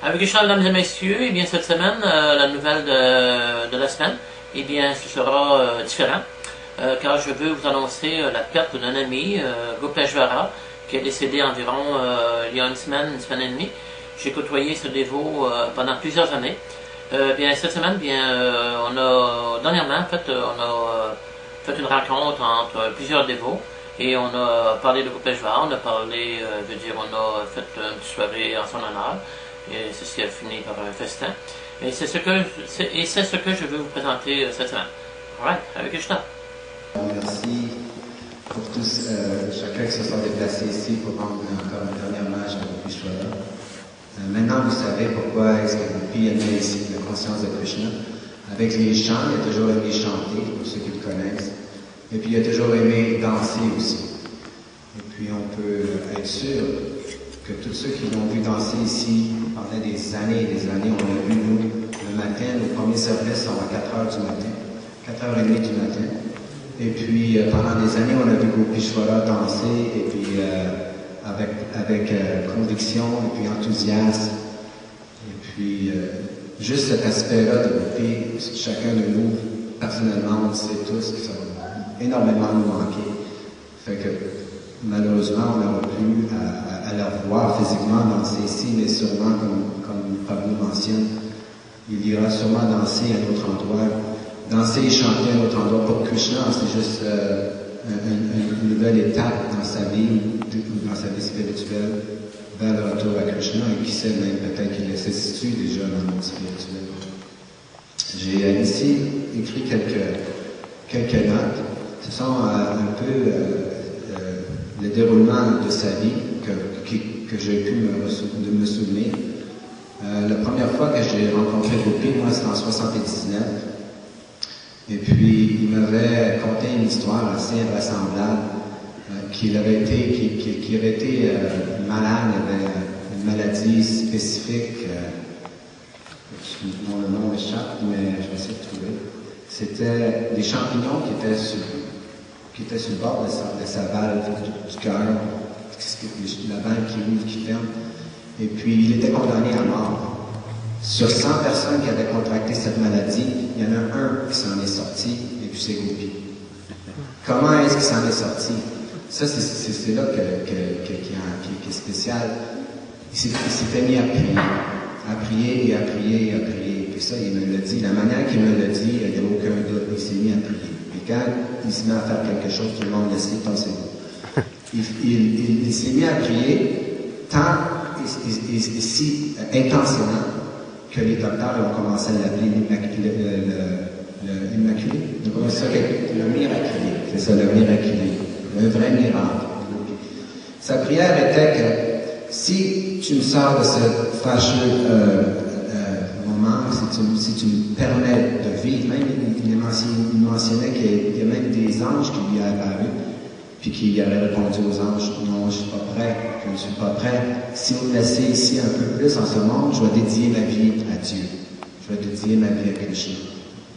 Avec Richard, mesdames et messieurs, eh bien, cette semaine, la nouvelle de la semaine, eh bien, ce sera différent, car je veux vous annoncer la perte d'un ami, Gopesh Vara, qui est décédé environ il y a une semaine et demie. J'ai côtoyé ce dévot pendant plusieurs années. Bien, cette semaine, dernièrement, en fait, on a fait une rencontre entre plusieurs dévots. Et on a parlé de Gopesh Vara, on a parlé, on a fait une petite soirée en son honneur. Et ceci a fini par un festin. Et c'est ce que je veux vous présenter cette semaine. Alright, avec Krishna. Merci pour tous, chacun qui se sont déplacés ici pour rendre encore un dernier hommage à Gopi Shwara. Maintenant, vous savez pourquoi est-ce que Gopi a mis ici la conscience de Krishna. Avec les chants, il a toujours aimé chanter, pour ceux qui le connaissent. Et puis, il a toujours aimé danser aussi. Et puis, on peut être sûr que tous ceux qui l'ont vu danser ici pendant des années et des années, on l'a vu, nous, le matin, nos premiers services sont à 4 heures du matin, 4h30 du matin. Et puis, pendant des années, on a vu Gopi Shwara danser, et puis avec conviction, et puis enthousiasme. Et puis, juste cet aspect-là de Gopi, chacun de nous, personnellement, on sait tous que ça va énormément nous manquer. Fait que, malheureusement, on n'aura plus à la voir physiquement danser ici, mais sûrement, comme Pablo mentionne, il ira sûrement danser à un autre endroit. Danser et chanter à un autre endroit pour Krishna, c'est juste une nouvelle étape dans sa vie spirituelle, vers le retour à Krishna, et qui sait même peut-être qu'il se situe déjà dans le monde spirituel. J'ai ici écrit quelques notes. Ce sont un peu le déroulement de sa vie que j'ai pu me souvenir. La première fois que j'ai rencontré Gopi, moi, c'était en 79. Et puis, il m'avait conté une histoire assez invraisemblable, qu'il avait été malade, il avait une maladie spécifique, dont le nom échappe, mais je vais essayer de trouver. C'était des champignons qui étaient sur le bord de sa valve du cœur, la valve qui ouvre, qui ferme. Et puis, il était condamné à mort. Sur 100 personnes qui avaient contracté cette maladie, il y en a un qui s'en est sorti, et puis c'est Gopi. Comment est-ce qu'il s'en est sorti? Ça, c'est là qui est spécial. Il s'était mis à prier. Et puis ça, il me l'a dit. La manière qu'il me l'a dit, il n'y a aucun doute, il s'est mis à prier. Et quand il se met à faire quelque chose, tout le monde laisse penser. Il s'est mis à prier tant et si intensément que les docteurs ont commencé à l'appeler l'immaculé. Le miraculé. C'est ça, le miraculé. Un vrai miracle. Sa prière était que si tu me sors de ce fâcheux moment, si tu me permets de vivre, même il mentionnait qu'il y a même des anges qui lui apparu, puis qu'il aurait répondu aux anges, non, je ne suis pas prêt. Si vous me laissez ici un peu plus en ce monde, je vais dédier ma vie à Dieu. Je vais dédier ma vie à Krishna.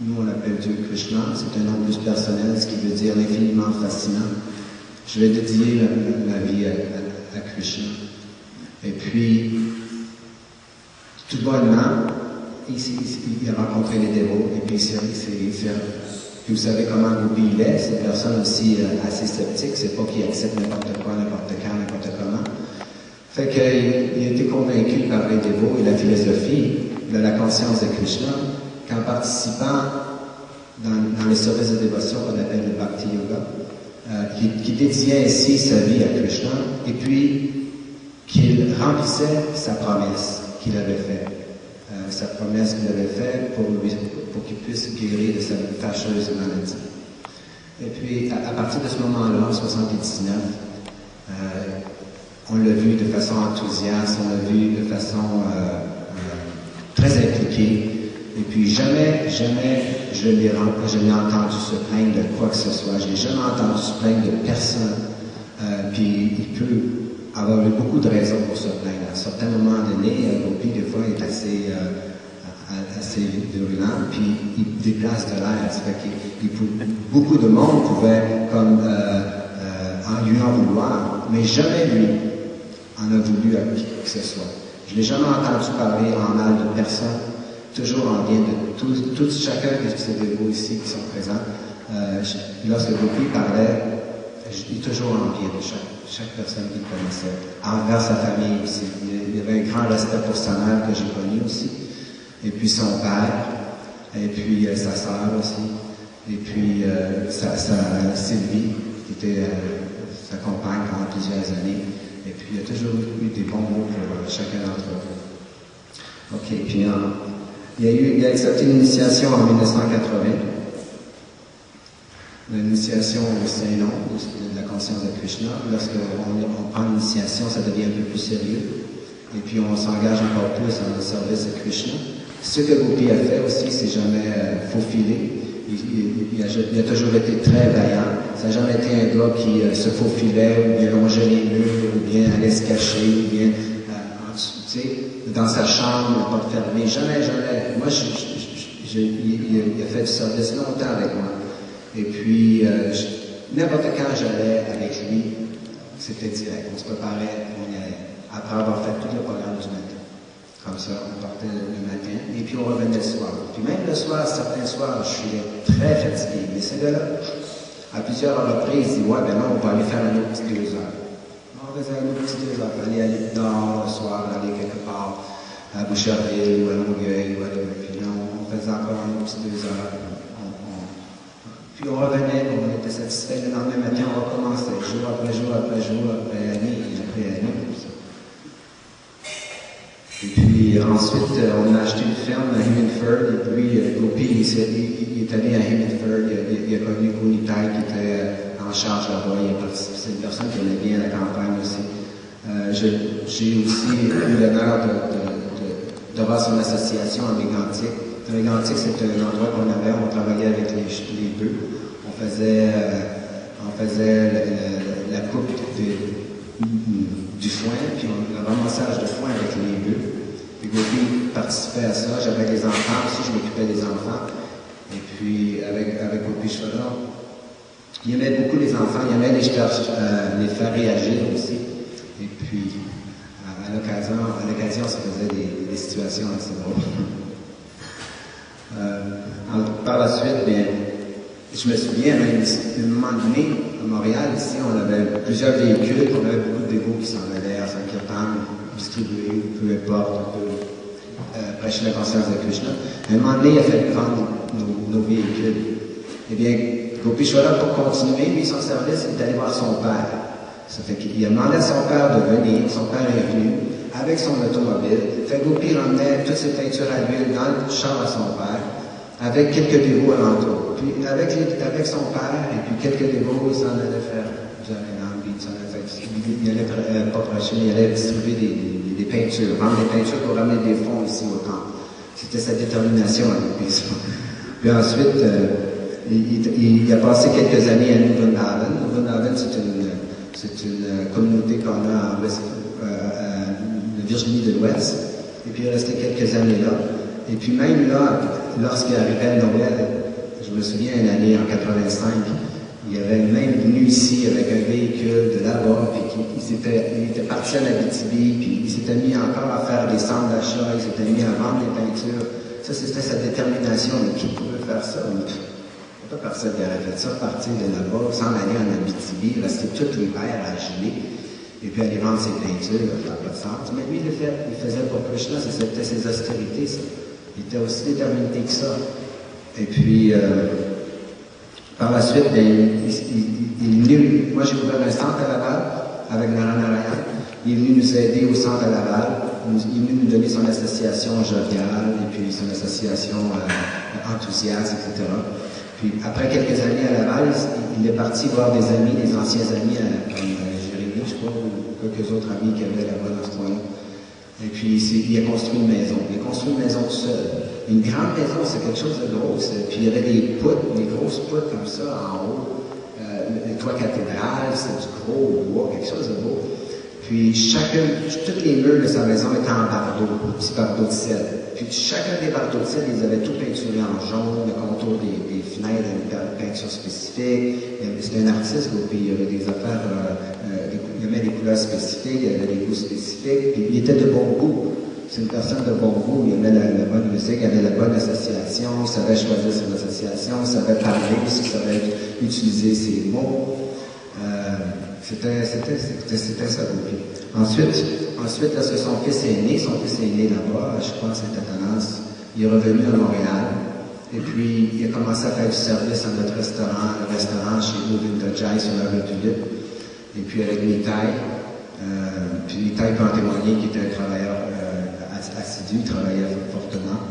Nous, on l'appelle Dieu Krishna, c'est un nom plus personnel, ce qui veut dire l'infiniment fascinant. Je vais dédier ma vie à Krishna. Et puis, tout bonnement, il a rencontré les dévots, et puis puis vous savez comment Gopi il est, c'est une personne aussi assez sceptique, c'est pas qu'il accepte n'importe quoi, n'importe quand, n'importe comment. Fait qu'il a été convaincu par les dévots et la philosophie de la conscience de Krishna qu'en participant dans les services de dévotion qu'on appelle le Bhakti Yoga, qui dédiait ainsi sa vie à Krishna, et puis qu'il remplissait sa promesse qu'il avait faite. Sa promesse qu'il avait faite pour qu'il puisse guérir de sa fâcheuse maladie. Et puis, à partir de ce moment-là, en 1979, on l'a vu de façon enthousiaste, on l'a vu de façon très impliquée. Et puis, jamais je l'ai entendu se plaindre de quoi que ce soit. Je n'ai jamais entendu se plaindre de personne. Puis, il peut avoir eu beaucoup de raisons pour se plaindre. À un certain moment donné, Gopi, des fois, est assez virulent, puis il déplace de l'air. Ça fait beaucoup de monde pouvait lui en vouloir, mais jamais lui en a voulu à qui que ce soit. Je n'ai jamais entendu parler en mal de personne, toujours en bien de chacun de ces dévots ici qui sont présents. Lorsque Gopi parlait, je dis toujours en bien de chaque personne qu'il connaissait, envers sa famille aussi. Il y avait un grand respect pour sa mère que j'ai connu aussi, et puis son père, et puis sa sœur aussi, et puis Sylvie, qui était sa compagne pendant plusieurs années. Et puis il y a toujours eu des bons mots pour chacun d'entre eux. OK, puis il a accepté l'initiation en 1980. L'initiation au Saint-Nom de la conscience de Krishna. Lorsqu'on prend l'initiation, ça devient un peu plus sérieux. Et puis on s'engage encore plus dans le service de Krishna. Ce que Gopi a fait aussi, c'est jamais faufilé. Il a toujours été très vaillant. Ça n'a jamais été un gars qui se faufilait, ou bien longeait les murs, ou bien allait se cacher, ou bien dans sa chambre, la porte fermée. Jamais. Moi, il a fait du service longtemps avec moi. Et puis, n'importe quand j'allais avec lui, c'était direct. On se préparait, on y allait. Après avoir fait tout le programme du matin. Comme ça, on partait le matin, et puis on revenait le soir. Puis même le soir, certains soirs, je suis très fatigué. Mais ce gars-là, à plusieurs reprises, il dit, ouais, ben non, on va aller faire un autre petit 2 heures. On faisait un autre petit 2 heures, aller dehors le soir, aller quelque part, à Boucherville, ou à Longueuil, ou à puis non, on faisait encore un autre petit 2 heures. Puis on revenait, on était satisfait. Le lendemain matin, on recommençait, jour après jour après jour, après année, après année, comme ça. Et puis ensuite, on a acheté une ferme à Himmelford, et puis Gopi, il est allé à Himmelford, il a connu Gunitai qui était en charge là-bas, c'est une personne qui aimait bien la campagne aussi. J'ai aussi eu l'honneur d'avoir son association à Mégantic. Mégantic, c'est un endroit qu'on avait, on travaillait avec les bœufs, on faisait la coupe du foin, puis le ramassage de foin avec les bœufs. Puis Gopi participait à ça. J'avais des enfants aussi, je m'occupais des enfants. Et puis avec Gopi Shwara, il aimait beaucoup les enfants, il aimait les faire réagir aussi. Et puis à l'occasion, ça faisait des situations assez drôles. Par la suite, bien, je me souviens, même, à un moment donné, à Montréal, ici, on avait plusieurs véhicules, on avait beaucoup de dévots qui s'en allaient à Sankirtan, distribuer, peu importe, un peu prêcher la conscience de Krishna. À un moment donné, il a fait prendre nos véhicules. Eh bien, Gopi Shwara, pour continuer, lui, son service, il est allé voir son père. Ça fait qu'il a demandé à son père de venir, son père est venu, avec son automobile. Fait Gopi ramenait toutes ses peintures à l'huile dans le char à son père, avec quelques dévots alentour. Puis avec son père et puis quelques dévots, il s'en allait faire il allait pas prêcher, il allait distribuer des peintures, vendre des peintures pour ramener des fonds ici au temple. C'était sa détermination à Gopi. Puis ensuite, il a passé quelques années à New Vrindavan. New Vrindavan, c'est une communauté qu'on a en Virginie de l'Ouest. Et puis il est resté quelques années là. Et puis même là, lorsqu'il arrivait à Noël, je me souviens une année en 85, il avait même venu ici avec un véhicule de là-bas, puis il était parti à l'Abitibi, puis il s'était mis encore à faire des centres d'achat, il s'était mis à vendre des peintures. Ça, c'était sa détermination. Mais qui pouvait faire ça? Pas personne qui aurait fait ça, partir de là-bas, s'en aller en Abitibi, rester tout l'hiver à geler, et puis aller vendre ses peintures, ça n'a pas de sens. Mais lui, il faisait pour Krishna, c'était ses austérités, ça. Il était aussi déterminé que ça. Et puis, par la suite, il est venu, moi j'ai ouvert un centre à Laval avec Narayana. Il est venu nous aider au centre à Laval. Il est venu nous donner son association joviale et puis son association enthousiaste, etc. Puis après quelques années à Laval, il est parti voir des amis, des anciens amis comme Jérémy, je crois, ou quelques autres amis qu'il y avait là-bas dans ce coin-là. Et puis il a construit une maison. Il a construit une maison tout seul. Une grande maison, c'est quelque chose de gros. Puis il y avait des poutres, des grosses poutres comme ça en haut. Le toit cathédral, c'est du gros bois, quelque chose de beau. Puis tous les murs de sa maison étaient en bardeaux, petits bardeaux de sel. Puis chacun des bardeaux de sel, ils avaient tout peinturé en jaune, le contour des fenêtres avait une peinture spécifique. C'était un artiste, puis il y avait des affaires, il aimait des couleurs spécifiques, il avait des goûts spécifiques, puis il était de bon goût. C'est une personne de bon goût, il aimait la bonne musique, il avait la bonne association, il savait choisir son association, il savait parler, il savait utiliser ses mots. C'était sa copie. Ensuite, lorsque son fils est né là-bas, je crois à Saint-Athanas, il est revenu à Montréal, et puis il a commencé à faire du service à notre restaurant, le restaurant chez Govinda Jai sur la rue Tulipe, et puis avec Nitai, puis Nitai peut en témoigner qu'il était un travailleur assidu, il travaillait fortement.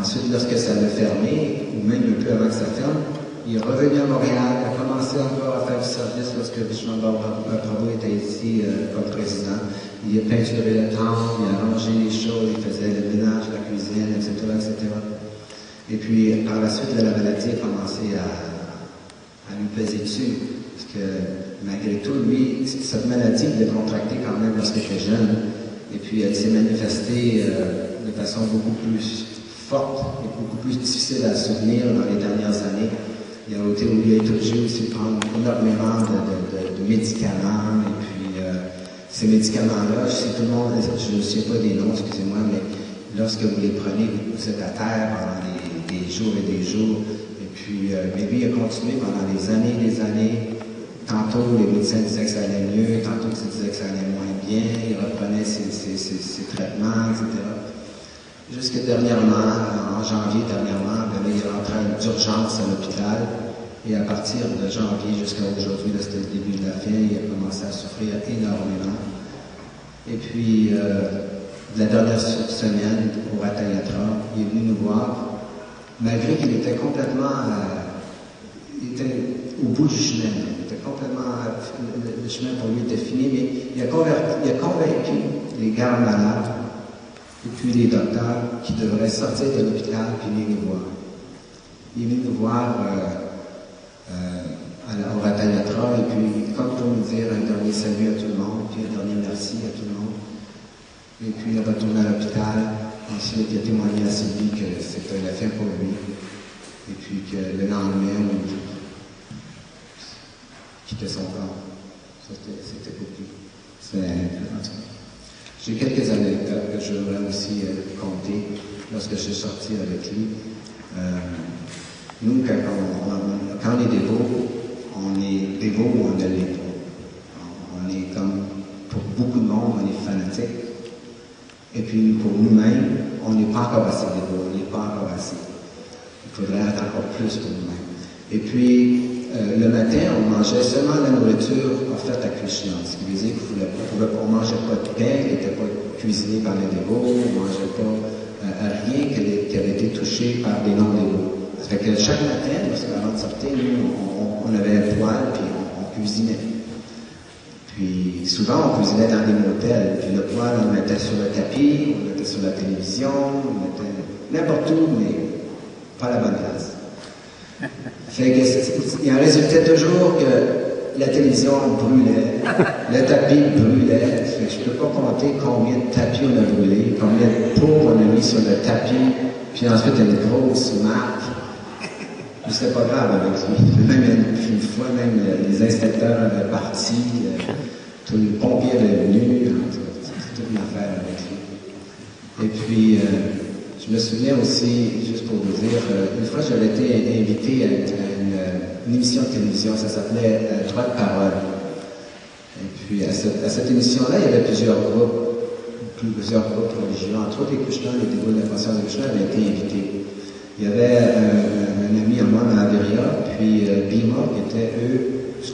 Ensuite, lorsque ça l'a fermé, ou même un peu avant que ça ferme, il est revenu à Montréal, a commencé encore à faire du service lorsque Vishwambar Prabhu était ici comme président. Il a peinturé le temple, il a rangé les choses, il faisait le ménage, la cuisine, etc., etc. Et puis, par la suite, la maladie a commencé à lui peser dessus. Parce que, malgré tout, lui, cette maladie, il l'a contractée quand même lorsqu'il était jeune. Et puis, elle s'est manifestée de façon beaucoup plus forte et beaucoup plus difficile à souvenir dans les dernières années. Il a été obligé aussi de prendre énormément de médicaments. Et puis, ces médicaments-là, je sais tout le monde, je ne sais pas des noms, excusez-moi, mais lorsque vous les prenez, vous êtes à terre pendant des jours et des jours. Et puis, mais lui, il a continué pendant des années. Tantôt, les médecins disaient que ça allait mieux, tantôt, ils disaient que ça allait moins bien. Il reprenait ses traitements, etc. Jusque dernièrement, en janvier dernièrement, ben là, il est rentré d'urgence à l'hôpital. Et à partir de janvier jusqu'à aujourd'hui, c'était le début de la fin, il a commencé à souffrir énormément. Et puis, la dernière semaine, au Ratha Yatra, il est venu nous voir, malgré qu'il était complètement, il était au bout du chemin. Il était complètement, le chemin pour lui était fini, mais il a convaincu les gardes malades et puis les docteurs qui devraient sortir de l'hôpital et venir nous voir. Il est venu nous voir au Ratha Yatra, et puis comme pour nous dire un dernier salut à tout le monde, puis un dernier merci à tout le monde. Et puis il est retourné à l'hôpital. Ensuite, il a témoigné à Sylvie que c'était la fin pour lui. Et puis que le lendemain, il quittait son corps. C'était beaucoup. J'ai quelques anecdotes que je voudrais aussi compter lorsque je suis sorti avec lui. Nous, quand on est dévot ou on ne l'est pas. On est comme, pour beaucoup de monde, on est fanatique. Et puis pour nous-mêmes, on n'est pas encore assez dévot, on n'est pas encore assez. Il faudrait être encore plus pour nous-mêmes. Et puis, le matin, on mangeait seulement la nourriture offerte à Krishna. Ce qui veut dire qu'on ne mangeait pas de pain qui n'était pas cuisiné par les dévots, on ne mangeait pas rien qui avait été touché par des non-dévots. Ça fait que chaque matin, avant de sortir, nous, on avait un poêle, puis on cuisinait. Puis souvent, on cuisinait dans des motels, puis le poêle, on le mettait sur le tapis, on le mettait sur la télévision, on le mettait n'importe où, mais pas à la bonne place. Fait que, il en résultait toujours que la télévision brûlait, le tapis brûlait. Fait que je ne peux pas compter combien de tapis on a brûlé, combien de pots on a mis sur le tapis, puis ensuite une grosse marque. Mais c'était pas grave avec lui. Même une fois, même les inspecteurs avaient parti, tous les pompiers avaient venu, c'était toute une affaire avec lui. Et puis, je me souviens aussi, juste pour vous dire, une fois j'avais été invité à une émission de télévision, ça s'appelait Droit de parole. Et puis à cette émission-là, il y avait plusieurs groupes religieux, entre autres les Krishna, les dévots de la conscience de Krishna avaient été invités. Il y avait un ami à moi, Mahavira, puis Bhima, qui étaient eux,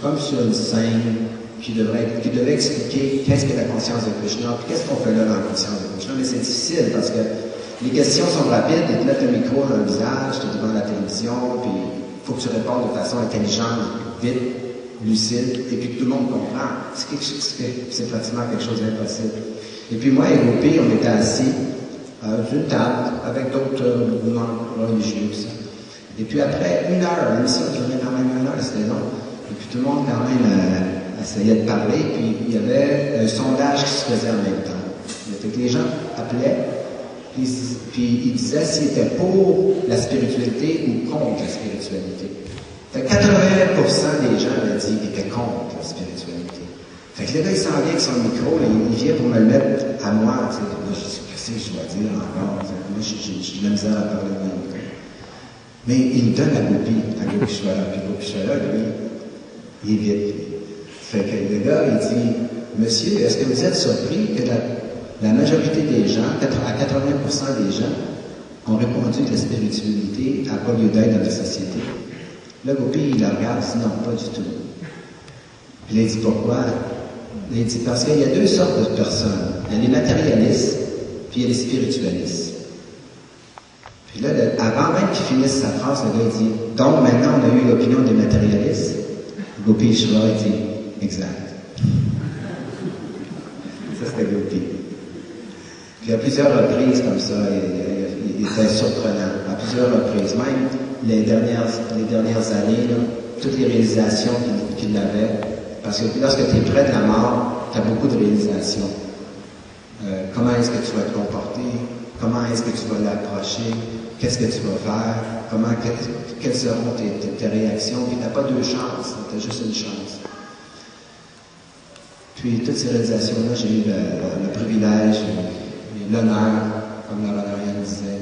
comme sur une scène, qui devait expliquer qu'est-ce que la conscience de Krishna, puis qu'est-ce qu'on fait là dans la conscience de Krishna. Mais c'est difficile parce que les questions sont rapides, ils te mettent le micro dans le visage, tu es devant la télévision, puis il faut que tu répondes de façon intelligente, vite, lucide, et puis que tout le monde comprend. C'est pratiquement quelque chose d'impossible. Et puis moi et Gopi, on était assis d'une table avec d'autres mouvements religieux aussi. Et puis après 1 heure, l'émission durait quand même 1 heure, c'était long. Et puis tout le monde quand même essayait de parler, puis il y avait un sondage qui se faisait en même temps. Fait que les gens appelaient, puis ils disaient s'ils étaient pour la spiritualité ou contre la spiritualité. Fait que 80% des gens avaient dit qu'ils étaient contre la spiritualité. Fait que le gars, il s'en vient avec son micro, là, il vient pour me le mettre à moi, tu sais. Là, je dis, qu'est-ce que je dois dire encore? Moi, j'ai de la misère à parler de mon micro. Mais il me donne à Gopi Shwara. Puis Gopi Shwara, lui, il est vite. Fait que le gars, il dit, monsieur, est-ce que vous êtes surpris que la majorité des gens, à 80% des gens, ont répondu que la spiritualité n'a pas lieu d'être dans la société? Là, Gopi, il la regarde, il dit, non, pas du tout. Puis là, il dit, pourquoi? Il dit, parce qu'il y a deux sortes de personnes. Il y a les matérialistes, puis il y a les spiritualistes. Puis là, avant même qu'il finisse sa phrase, le gars, il dit, donc maintenant, on a eu l'opinion des matérialistes. Gopi Shwara, il dit, exact. Ça, c'était Gopi. Puis à plusieurs reprises, comme ça, il était surprenant. À plusieurs reprises. Même les dernières années, là, toutes les réalisations qu'il avait. Parce que lorsque tu es près de la mort, tu as beaucoup de réalisations. Comment est-ce que tu vas te comporter? Comment est-ce que tu vas l'approcher? Qu'est-ce que tu vas faire? Quelles seront tes réactions? Puis tu n'as pas deux chances, tu as juste une chance. Puis toutes ces réalisations-là, j'ai eu le privilège, l'honneur, comme la Valériane disait,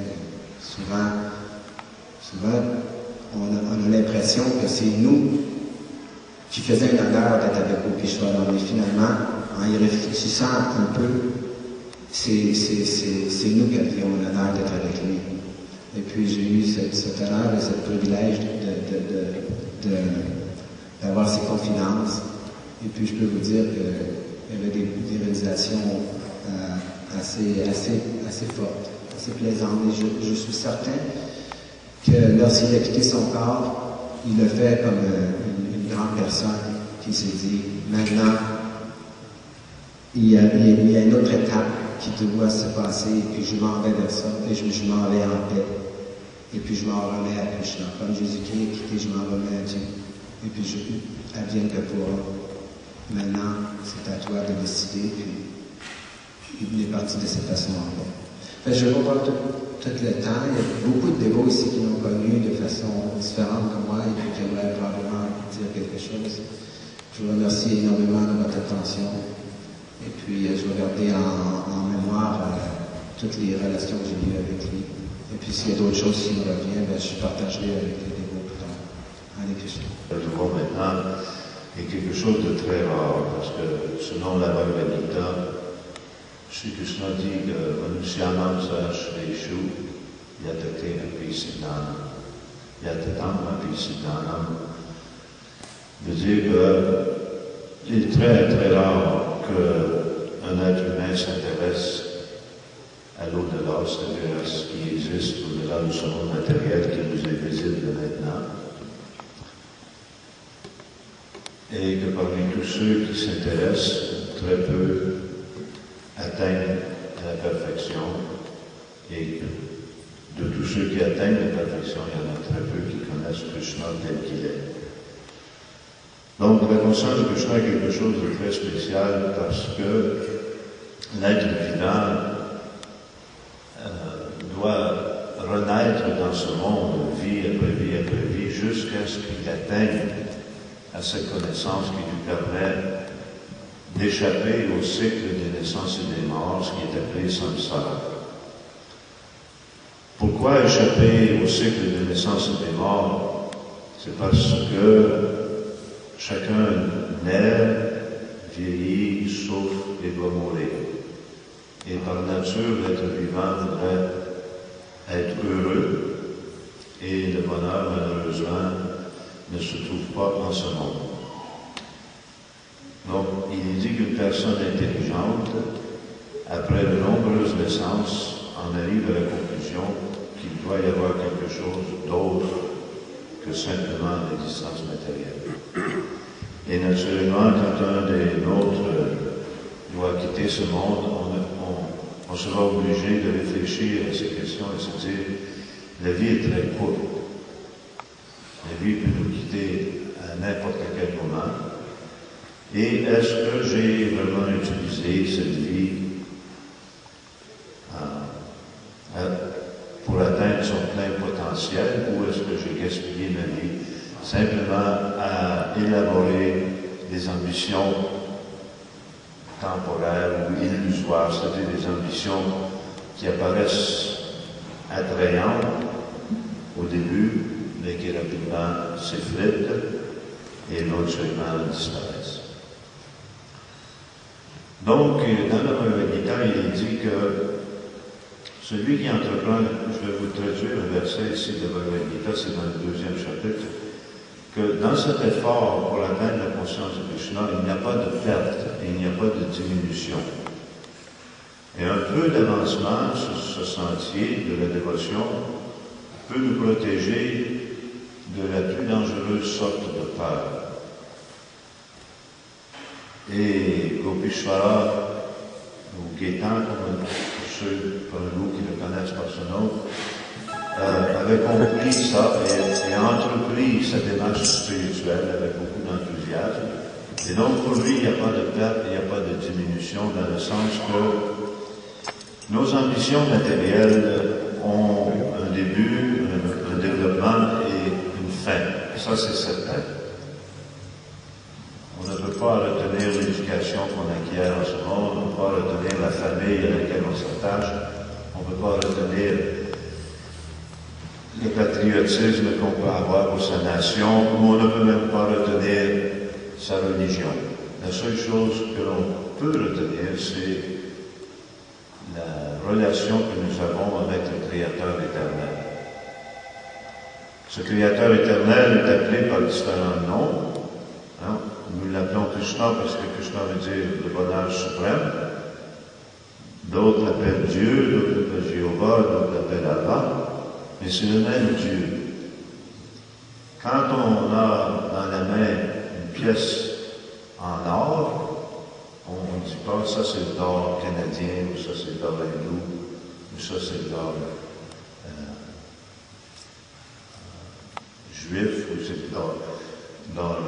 souvent on a l'impression que c'est nous qui faisions un honneur d'être avec Gopi Shwara. Mais finalement, en y réfléchissant un peu, c'est nous qui avions l'honneur d'être avec lui. Et puis j'ai eu cet honneur et ce privilège d'avoir ses confidences. Et puis je peux vous dire qu'il y avait des réalisations assez fortes, assez plaisantes. Et je suis certain que lorsqu'il a quitté son corps, il le fait comme une grande personne qui s'est dit, maintenant, il y a une autre étape qui doit se passer, et puis je m'en vais vers ça, et je m'en vais en paix. Et puis je m'en remets à Krishna. Comme Jésus-Christ est quitté, je m'en remets à Dieu. Et puis advienne que pourra. Maintenant, c'est à toi de décider, puis il est parti de cette façon-là. Je ne vais pas tout le temps. Il y a beaucoup de dévots ici qui l'ont connu de façon différente que moi et puis qui aimeraient probablement dire quelque chose. Je vous remercie énormément de votre attention. Et puis, je vais garder en mémoire toutes les relations que j'ai eues avec lui. Et puis, s'il y a d'autres choses qui me reviennent, je partagerai avec les dévots plus tard. Allez, Krishna. Le devoir maintenant est quelque chose de très rare, parce que selon la Bhagavad Gita, Shri Krishna dit que Manusyanam sa Shreishu Yatate Api Siddhanam. Yatatam Api Siddhanam veut dire qu'il est très très rare qu'un être humain s'intéresse à l'au-delà, c'est-à-dire à ce qui existe au-delà de ce monde matériel qui nous est visible maintenant. Et que parmi tous ceux qui s'intéressent, très peu atteignent à la perfection, et de tous ceux qui atteignent la perfection, il y en a très peu qui connaissent Krishna tel qu'il est. Donc la conscience de Krishna est quelque chose de très spécial parce que l'être vivant doit renaître dans ce monde, vie après vie, jusqu'à ce qu'il atteigne à cette connaissance qui lui permet d'échapper au cycle des naissances et des morts, ce qui est appelé samsara. Pourquoi échapper au cycle des naissances et des morts? C'est parce que chacun naît, vieillit, souffre et doit mourir. Et par nature, l'être vivant voudrait être heureux, et le bonheur, malheureusement, ne se trouve pas en ce monde. Donc, il est dit qu'une personne intelligente, après de nombreuses naissances, en arrive à la conclusion qu'il doit y avoir quelque chose d'autre que simplement l'existence matérielle. Et naturellement, quand un des nôtres doit quitter ce monde, on sera obligé de réfléchir à ces questions et se dire, la vie est très courte. La vie peut nous quitter à n'importe quel moment. Et est-ce que j'ai vraiment utilisé cette vie pour atteindre son plein potentiel, ou est-ce que j'ai gaspillé ma vie simplement à élaborer des ambitions temporaires ou illusoires, c'est-à-dire des ambitions qui apparaissent attrayantes au début, mais qui rapidement s'effritent et éventuellement disparaissent. Donc, dans la Bhagavad Gita, il est dit que celui qui entreprend, je vais vous traduire un verset ici de Bhagavad Gita, c'est dans le 2e chapitre, que dans cet effort pour atteindre la conscience de Krishna, il n'y a pas de perte, il n'y a pas de diminution. Et un peu d'avancement sur ce sentier de la dévotion peut nous protéger de la plus dangereuse sorte de peur. Et Gopishvara, ou Gaitan, comme ceux parmi vous qui le connaissent par ce nom, avait compris ça et entrepris sa démarche spirituelle avec beaucoup d'enthousiasme. Et donc, pour lui, il n'y a pas de perte, il n'y a pas de diminution, dans le sens que nos ambitions matérielles ont un début, un développement et une fin. Ça, c'est certain. On ne peut pas retenir l'éducation qu'on acquiert en ce monde, on ne peut pas retenir la famille à laquelle on s'attache, on ne peut pas retenir le patriotisme qu'on peut avoir pour sa nation, ou on ne peut même pas retenir sa religion. La seule chose que l'on peut retenir, c'est la relation que nous avons avec le Créateur éternel. Ce Créateur éternel est appelé par différents noms. Hein? Nous l'appelons Krishna parce que Krishna veut dire le bonheur suprême. D'autres l'appellent Dieu, d'autres l'appellent Jéhovah, d'autres l'appellent Allah. Mais c'est le même Dieu. Quand on a dans la main une pièce en or, on ne dit pas ça c'est l'or canadien, ou ça c'est l'or hindou, ou ça c'est l'or juif, ou c'est l'or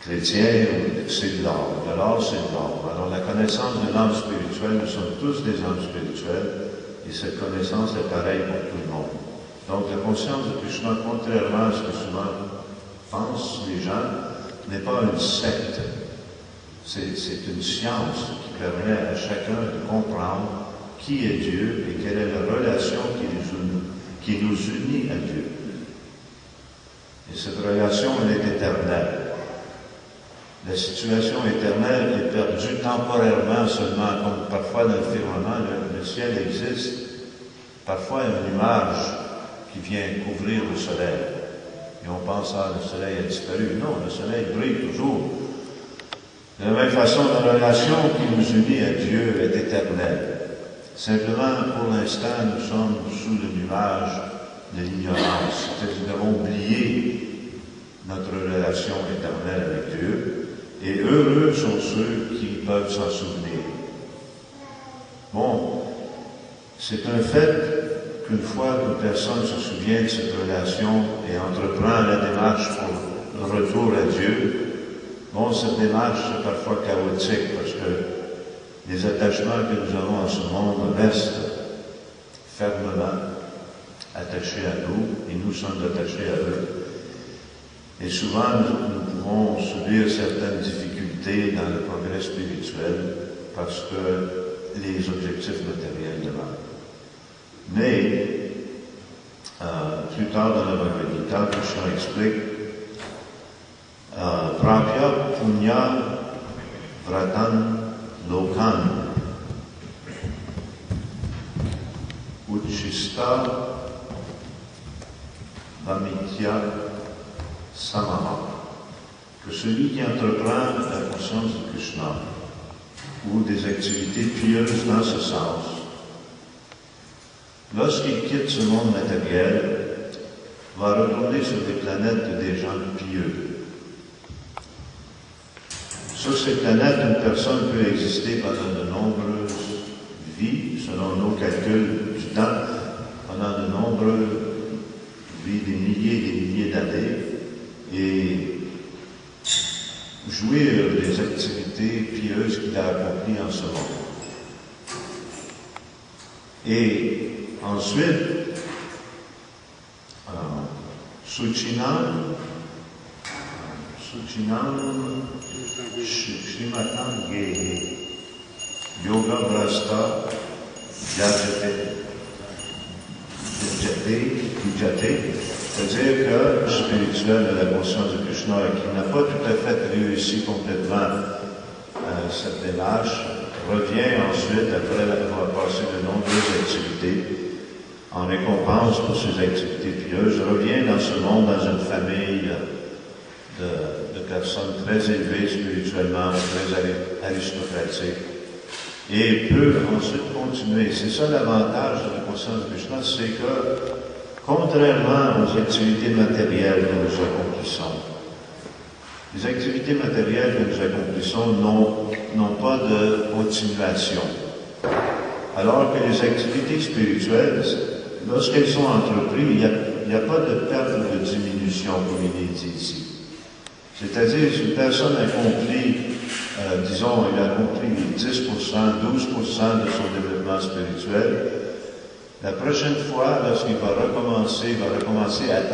chrétien, ou c'est l'or. De l'or, c'est l'or. Alors la connaissance de l'âme spirituelle, nous sommes tous des âmes spirituelles, et cette connaissance est pareille pour tout le monde. Donc la conscience de Krishna, contrairement à ce que souvent pensent les gens, n'est pas une secte. C'est une science qui permet à chacun de comprendre qui est Dieu et quelle est la relation qui nous unit à Dieu. Et cette relation, elle est éternelle. La situation éternelle est perdue temporairement seulement, comme parfois dans le firmament, le ciel existe. Parfois, il y a un nuage qui vient couvrir le soleil. Et on pense, le soleil a disparu. Non, le soleil brille toujours. De la même façon, la relation qui nous unit à Dieu est éternelle. Simplement, pour l'instant, nous sommes sous le nuage de l'ignorance. C'est-à-dire que nous avons oublié notre relation éternelle avec Dieu. Et heureux sont ceux qui peuvent s'en souvenir. Bon, c'est un fait qu'une fois qu'une personne se souvient de cette relation et entreprend la démarche pour le retour à Dieu, bon, cette démarche est parfois chaotique parce que les attachements que nous avons en ce monde restent fermement attachés à nous et nous sommes attachés à eux. Et souvent, nous pouvons subir certaines difficultés dans le progrès spirituel parce que les objectifs matériels demeurent. Mais, plus tard dans la Bhagavad Gita, Krishna explique Prapya Punya Vratan Lokan Uchista Vamitya Samaha, que celui qui entreprend la conscience de Krishna ou des activités pieuses dans ce sens, lorsqu'il quitte ce monde matériel, va retourner sur des planètes des gens pieux. Sur ces planètes, une personne peut exister pendant de nombreuses vies, selon nos calculs du temps, pendant de nombreuses vies, des milliers d'années, et jouir des activités pieuses qu'il a accomplies en ce monde. Et ensuite, Suchinam Shrimatam Gehe Yoga Brasta Vyajate. C'est-à-dire que le spirituel de la conscience de Krishna, qui n'a pas tout à fait réussi complètement cette démarche, revient ensuite, après avoir passé de nombreuses activités, en récompense pour ses activités pieuses, revient dans ce monde, dans une famille de personnes très élevées spirituellement, très aristocratiques, et peut ensuite continuer. C'est ça l'avantage de la conscience de Krishna, c'est que, contrairement aux activités matérielles que nous accomplissons, les activités matérielles que nous accomplissons n'ont pas de continuation. Alors que les activités spirituelles, lorsqu'elles sont entreprises, il n'y a pas de perte ou de diminution, comme il est dit ici. C'est-à-dire, si une personne accomplit, disons, il a accompli 10%, 12% de son développement spirituel, la prochaine fois, lorsqu'il va recommencer à 13%.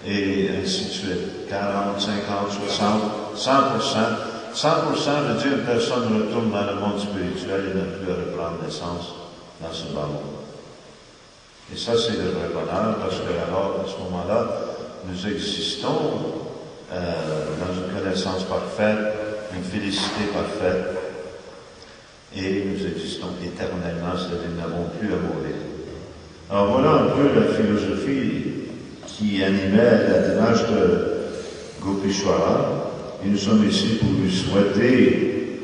Et ainsi de suite. 40, 50, 60, 100%. 100% veut dire que personne retourne dans le monde spirituel et n'a plus à reprendre naissance dans ce bas monde. Et ça, c'est le vrai bonheur, parce que alors, à ce moment-là, nous existons dans une connaissance parfaite, une félicité parfaite, et nous existons éternellement, c'est-à-dire nous n'avons plus à mourir. Alors voilà un peu la philosophie qui animait la démarche de Gopishwara, et nous sommes ici pour lui souhaiter,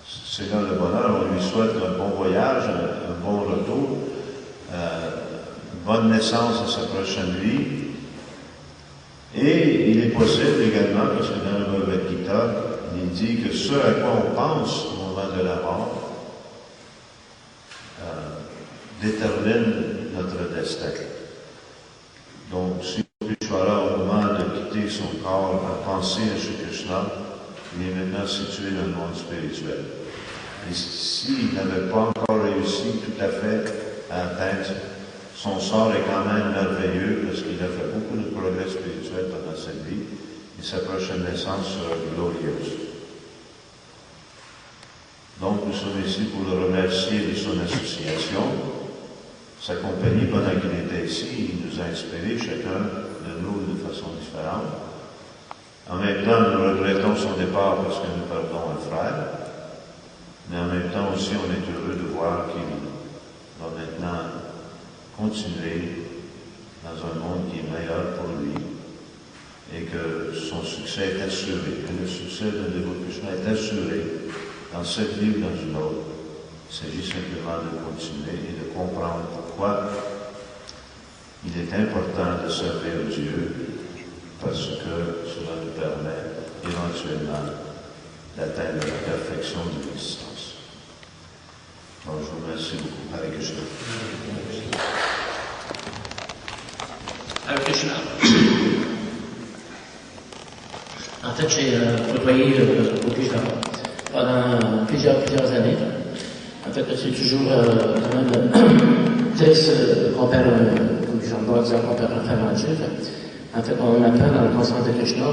c'est là le bonheur, on lui souhaite un bon voyage, un bon retour, bonne naissance à sa prochaine vie. Et il est possible également, parce que dans le Bhagavad Gita, il dit que ce à quoi on pense au moment de la mort détermine notre destin. Donc, si Vishwara, au moment de quitter son corps, a pensé à Shri Krishna, il est maintenant situé dans le monde spirituel. Et s'il n'avait pas encore réussi tout à fait à atteindre, son sort est quand même merveilleux parce qu'il a fait beaucoup de progrès spirituel pendant sa vie et sa prochaine naissance sera glorieuse. Donc nous sommes ici pour le remercier de son association. Sa compagnie, pendant qu'il était ici, il nous a inspirés, chacun de nous, de façon différente. En même temps, nous regrettons son départ parce que nous perdons un frère, mais en même temps aussi, on est heureux de voir qu'il va maintenant continuer dans un monde qui est meilleur pour lui et que son succès est assuré, que le succès d'un dévot Krishna est assuré dans cette vie ou dans une autre. Il s'agit simplement de continuer et de comprendre pourquoi il est important de servir Dieu, parce que cela nous permet éventuellement d'atteindre la perfection de l'existence. Donc, je vous remercie beaucoup. Hare Krishna. Hare Krishna. En fait, j'ai côtoyé Gopishwara pendant plusieurs années. En fait, c'est toujours quand même triste qu'on perd un frère en Dieu. En fait, on apprend dans le conscience de Krishna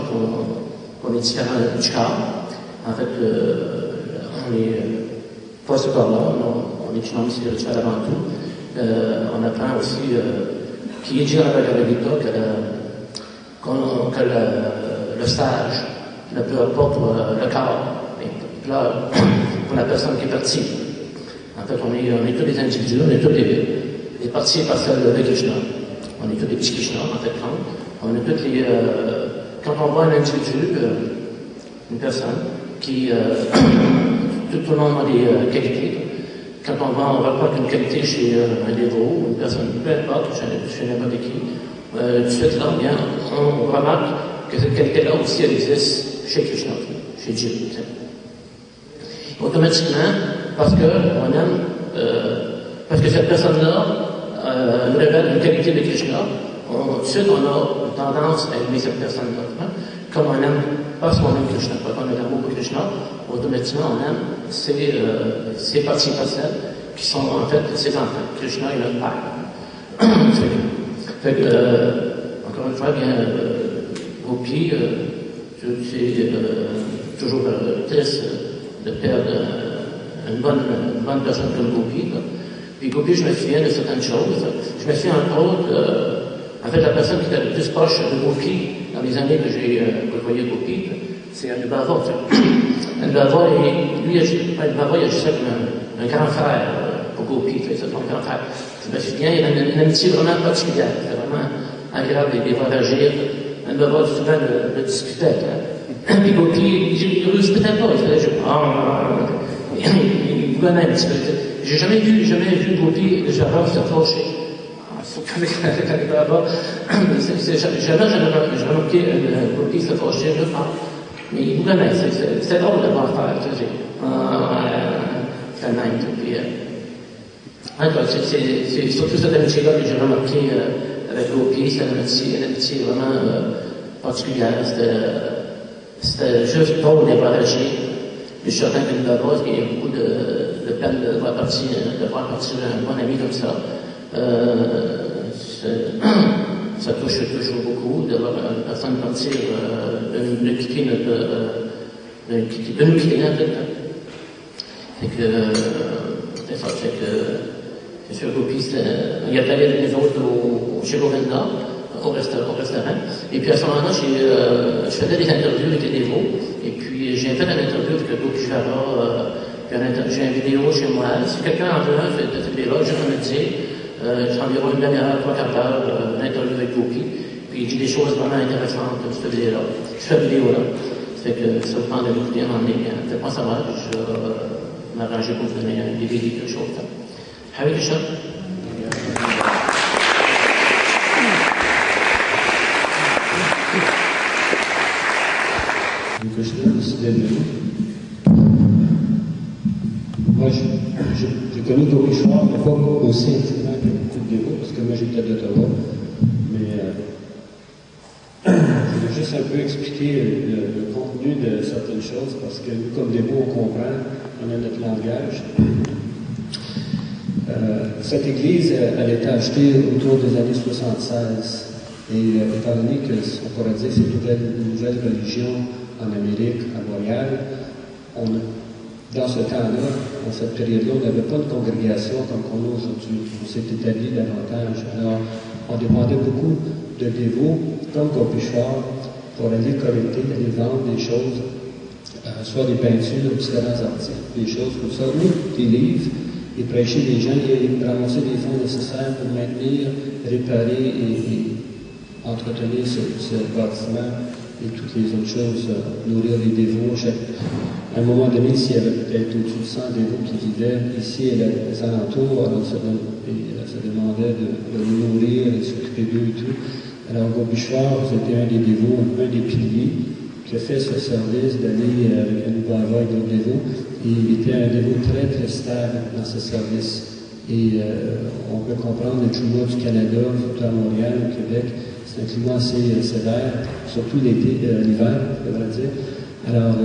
qu'on est différent du corps. En fait, on est pas ce corps-là, on est une âme spirituelle avant tout. On apprend aussi qu'il est dit dans la Bhagavad Gita que le sage ne pleure pas pour le corps, mais pleure pour la personne qui est partie. En fait, on est tous des individus, on est tous des parties et parcelles de Krishna. On est tous des petits Krishna, en fait, on est tous les... quand on voit un individu, une personne qui... tout le monde a des qualités. Quand on voit qu'une qualité chez un dévot, une personne, peu importe, chez n'importe qui, tout de suite là, bien, on remarque que cette qualité-là aussi, elle existe chez Krishna, chez Dieu. Automatiquement, parce que cette personne-là nous révèle une qualité de Krishna, tout de suite on a tendance à aimer cette personne-là. Comme on aime, parce qu'on aime Krishna, quand on a l'amour pour Krishna, automatiquement on aime ces parties partielles qui sont en fait ses enfants. Krishna est notre père. Encore encore une fois, bien, Gopi, je suis toujours triste de perdre une bonne personne comme Gopi. Puis Gopi, je me souviens de certaines choses. Je me souviens entre autres, en fait, la personne qui était le plus proche de Gopi dans les années que j'ai côtoyé Gopi, c'est Anubhava. Anubhava, lui, Anubhava, il agissait comme un grand frère pour Gopi, c'est son grand frère. Je me souviens, il y avait une amitié vraiment particulière, c'était vraiment agréable de les voir agir. Anubhava, souvent, le discutait. Puis Gopi, il ne respectait pas, il faisait juste il gouvernait un petit peu. J'ai jamais vu Gopi déjà se fâcher. Surtout avec Anubhava. Jamais j'ai remarqué Gopi se fâcher, je pense. Mais il gouvernait, c'est drôle de voir faire, tu sais. C'est le même. C'est surtout cette amitié-là que j'ai remarqué avec Gopi, c'est une amitié vraiment particulière. C'était juste drôle de voir agir. Je suis certain qu'Anubhava, il y a beaucoup de peine de voir partir un bon ami comme ça. Ça touche toujours beaucoup de voir une personne partir, de nous quitter en fait. C'est que, c'est ça, c'est que, c'est sûr, Gopi, il y a allé les autres chez Govinda, au restaurant. Et puis à ce moment-là, je faisais des interviews avec les dévots. Et puis j'ai fait une interview avec Gopishvara. J'ai une vidéo chez moi. Si quelqu'un en veut de cette vidéo-là, juste me dire. C'est environ une demi-heure, 3/4 heures d'interview avec Gopi. Puis il dit des choses vraiment intéressantes de cette vidéo-là. Ça fait que ça dépend de l'écouter en ligne. Faites-moi savoir, puis je vais m'arranger pour vous donner un DVD, quelque chose. Hare Krishna. Krishna, merci d'être venu. Moi, j'ai connu Gopishwara, mais pas aussi intimement que beaucoup de dévots, parce que moi j'étais d'Ottawa. Mais je vais juste un peu expliquer le contenu de certaines choses, parce que nous, comme dévots, on comprend, on a notre langage. Cette église, elle a été achetée autour des années 76. Et étant donné que, on pourrait dire, c'est une nouvelle religion en Amérique, à Montréal, dans ce temps-là, dans cette période-là, on n'avait pas de congrégation comme on a aujourd'hui. On s'est établi davantage. Alors, on dépendait beaucoup de dévots, comme Gopishwara, pour aller collecter, aller vendre des choses, soit des peintures ou différents articles, des choses comme ça, ou des livres, et prêcher les gens et ramasser les fonds nécessaires pour maintenir, réparer et entretenir ce bâtiment et toutes les autres choses, nourrir les dévots. À un moment donné, s'il y avait peut-être au-dessus de 100 dévots qui vivaient ici et les alentours, alors ça demandait de les nourrir et de s'occuper d'eux et tout. Alors Gopishwara, c'était un des dévots, un des piliers, qui a fait ce service d'aller avec Anubhava et d'autres dévots. Et il était un dévot très, très stable dans ce service. Et on peut comprendre le climat du Canada, surtout à Montréal, au Québec. C'est un climat assez sévère, surtout l'hiver, je devrais dire. Alors,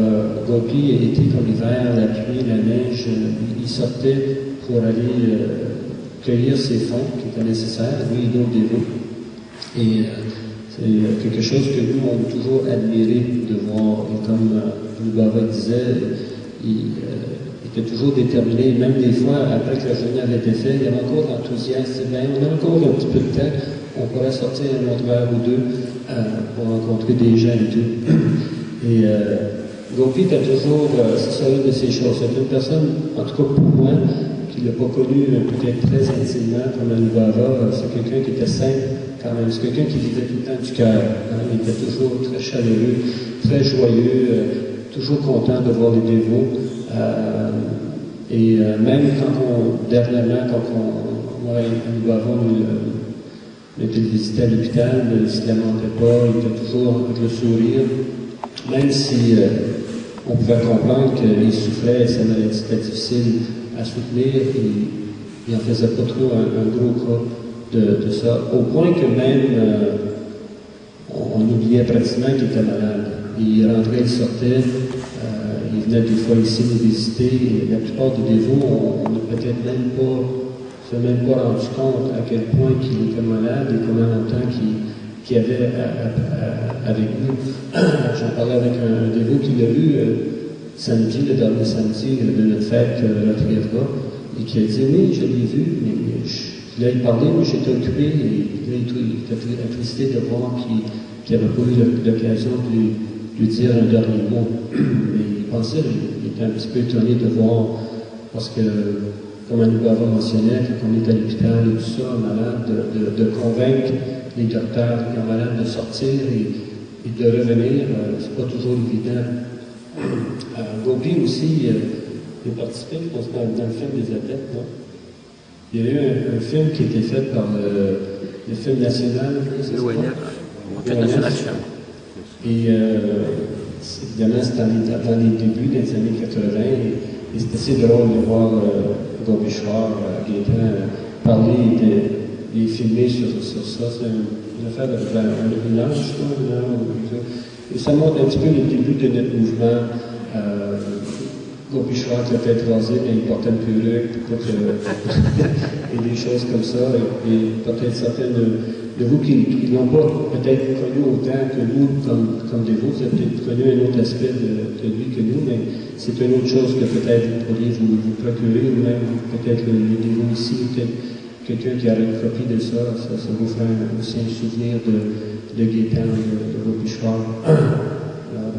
Gopi était comme l'hiver, la pluie, la neige, il sortait pour aller cueillir ses fonds qui étaient nécessaires, lui et d'autres dévots. Et c'est quelque chose que nous, on a toujours admiré de voir. Et comme Anubhava disait, il était toujours déterminé, même des fois, après que la journée avait été faite, il y avait encore l'enthousiasme. On a encore un petit peu de temps, on pourrait sortir un autre heure ou deux pour rencontrer des gens et tout. Et Gopi était toujours, c'est ça une de ces choses. C'est une personne, en tout cas pour moi, qui ne l'a pas connu peut-être très intimement comme Anubhava, c'est quelqu'un qui était simple quand même. C'est quelqu'un qui vivait tout le temps du cœur. Hein? Il était toujours très chaleureux, très joyeux, toujours content de voir les dévots. Même dernièrement, quand Anubhava nous était visité à l'hôpital, il ne se lamentait pas, il était toujours avec le sourire. Même si on pouvait comprendre qu'il souffrait, sa maladie était difficile à soutenir, il n'en faisait pas trop un gros cas de ça, au point que même on oubliait pratiquement qu'il était malade. Il rentrait, il sortait, il venait des fois ici nous visiter, et la plupart des dévots, on n'a peut-être même pas rendu compte à quel point qu'il était malade et combien longtemps qu'il qu'il y avait avec nous. J'en parlais avec un dévot qui l'a lu samedi, le dernier samedi de notre fête à Trièvre, et qui a dit oui, je l'ai vu, mais je voulais y parler, mais j'étais occupé, et là, il était attristé de voir qu'il n'avait pas eu l'occasion de lui dire un dernier mot. Mais il pensait, il était un petit peu étonné de voir, parce que, comme Anubhava mentionnait, quand on est à l'hôpital et tout ça, malade, de convaincre les docteurs qui sont malades de sortir et de revenir, c'est pas toujours évident. Gopi aussi, il a participé, je pense, dans le film des Adeptes, non? Il y a eu un film qui a été fait par le film national. Le ONF, national. Et évidemment, c'est dans les débuts des années 80, et c'est assez drôle de voir Gopishwar, Gaétan, parler et filmer sur ça. C'est une affaire d'un âge, je crois, et ça montre un petit peu le début de notre mouvement. Gopishwar qui a tête rasée, mais il portait une perruque, et des choses comme ça. Et peut-être certains de vous qui n'ont pas peut-être connu autant que nous, comme dévots, vous avez peut-être connu un autre aspect de lui que nous, mais c'est une autre chose que peut-être vous pourriez vous procurer, ou même peut-être les dévots ici, peut-être quelqu'un qui a une copie de ça vous fera aussi un souvenir de Gaétan, de Gopishwar. Alors,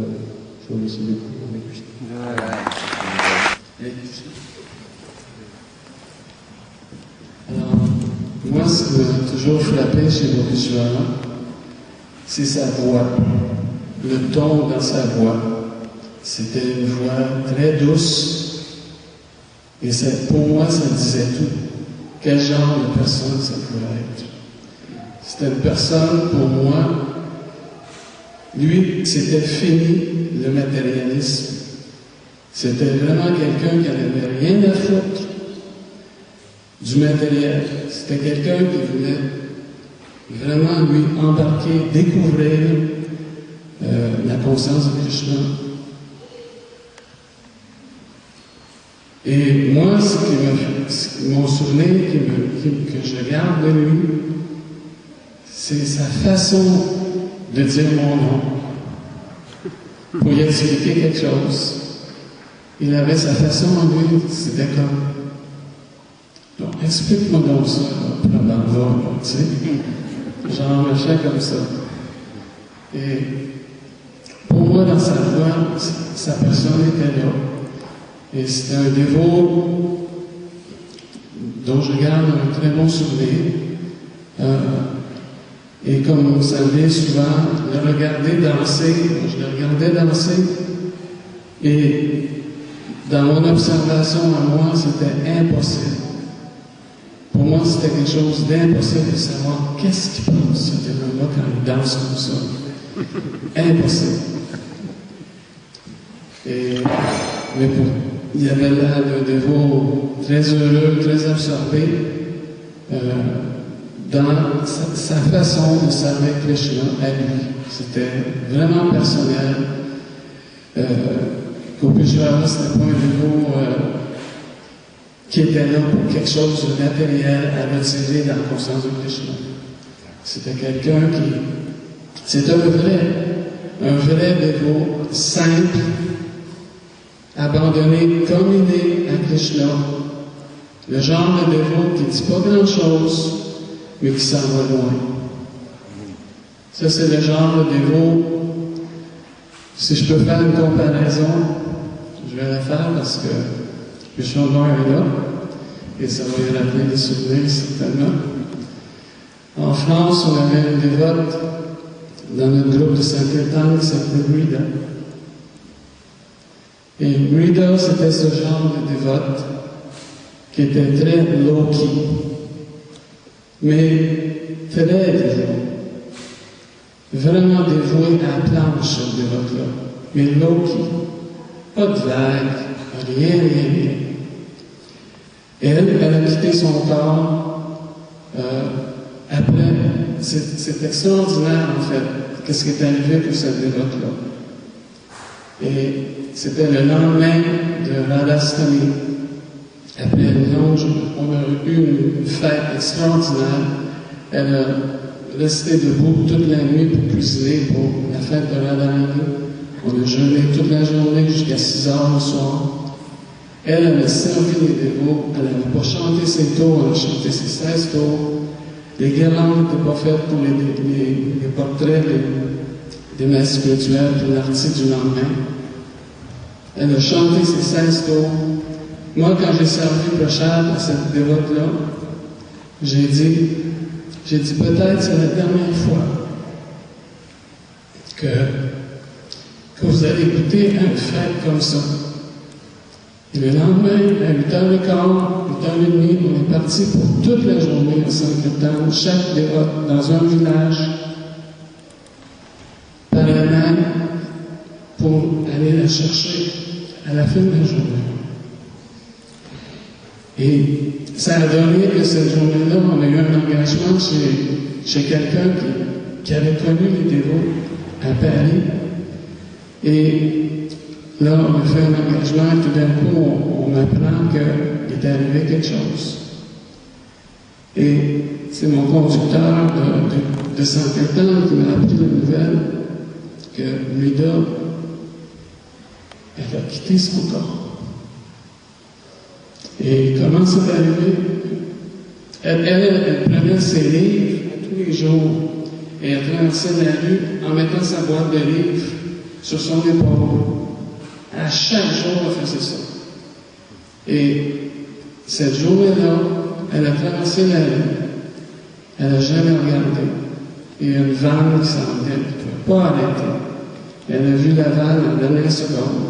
je vous remercie beaucoup. Alors, moi, ce qui m'a toujours frappé chez Gopishwar, c'est sa voix, le ton dans sa voix. C'était une voix très douce, et pour moi, ça disait tout. Quel genre de personne ça pouvait être? C'était une personne, pour moi, lui, c'était fini le matérialisme. C'était vraiment quelqu'un qui n'avait rien à foutre du matériel. C'était quelqu'un qui voulait vraiment lui embarquer, découvrir la conscience de Krishna. Et moi, mon souvenir que je garde de lui, c'est sa façon de dire mon nom. Pour y expliquer quelque chose. Il avait sa façon en lui, c'était comme. Donc, explique-moi donc ça, Prabhava, tu sais. J'en marchais comme ça. Et pour moi, dans sa voix, sa personne était là. Et c'était un dévot dont je garde un très bon souvenir. Et comme vous savez souvent, le regarder danser, je le regardais danser, et dans mon observation à moi, c'était impossible. Pour moi, c'était quelque chose d'impossible de savoir qu'est-ce qu'il pense, ce dévot-là, quand il danse comme ça. Impossible. Mais il y avait là un dévot très heureux, très absorbé, dans sa façon de servir Krishna à lui. C'était vraiment personnel. Gopishwar, c'était pas un dévot qui était là pour quelque chose de matériel à retirer dans la conscience de Krishna. C'était quelqu'un c'est un vrai dévot simple, abandonné comme il est à Krishna. Le genre de dévot qui ne dit pas grand-chose, mais qui s'en va loin. Ça, c'est le genre de dévot. Si je peux faire une comparaison, je vais la faire parce que Vishnu est là, et ça va y rappeler des souvenirs certainement. En France, on avait une dévote dans notre groupe de Saint-Kirtan qui s'appelait Mrida. Et Mrida, c'était ce genre de dévote qui était très low-key, mais très dévoué. Vraiment dévoué à la planche, cette dévote-là. Mais low-key. Pas de vague, rien. Elle a quitté son corps après. C'est extraordinaire, en fait, qu'est-ce qui est arrivé pour cette dévote-là. Et c'était le lendemain de Radhastami. Après une longue, on a eu une fête extraordinaire. Elle a resté debout toute la nuit pour cuisiner pour la fête de Radharani. On a jeûné toute la journée jusqu'à 6 heures le soir. Elle a servi les dévots, elle n'avait pas chanté ses tours, elle a chanté ses 16 tours. Les guirlandes n'étaient pas faites pour les portraits des maîtres spirituels pour l'artiste du lendemain. Elle a chanté ses 16 tours. Moi, quand j'ai servi Prashad à cette dévote-là, j'ai dit peut-être c'est la dernière fois que vous allez goûter une fête comme ça. Et le lendemain, à 8h15, 8h30, on est parti pour toute la journée à Saint-Clotilde, chaque dévote dans un village, par la même, pour aller la chercher à la fin de la journée. Et ça a donné que cette journée-là, on a eu un engagement chez quelqu'un qui avait connu les dévots à Paris. Et là, on a fait un engagement et tout d'un coup, on apprend qu'il est arrivé quelque chose. Et c'est mon conducteur de Saint-Quentin qui m'a appris la nouvelle que Luda, elle a quitté son corps. Et comment c'est arrivé? Elle prenait ses livres tous les jours et elle traversait la rue en mettant sa boîte de livres sur son épaule. À chaque jour, elle faisait ça. Et cette journée-là, elle a traversé la rue. Elle n'a jamais regardé. Il y a une vanne qui s'en venait, elle ne pouvait pas arrêter. Elle a vu la vanne en dernière seconde.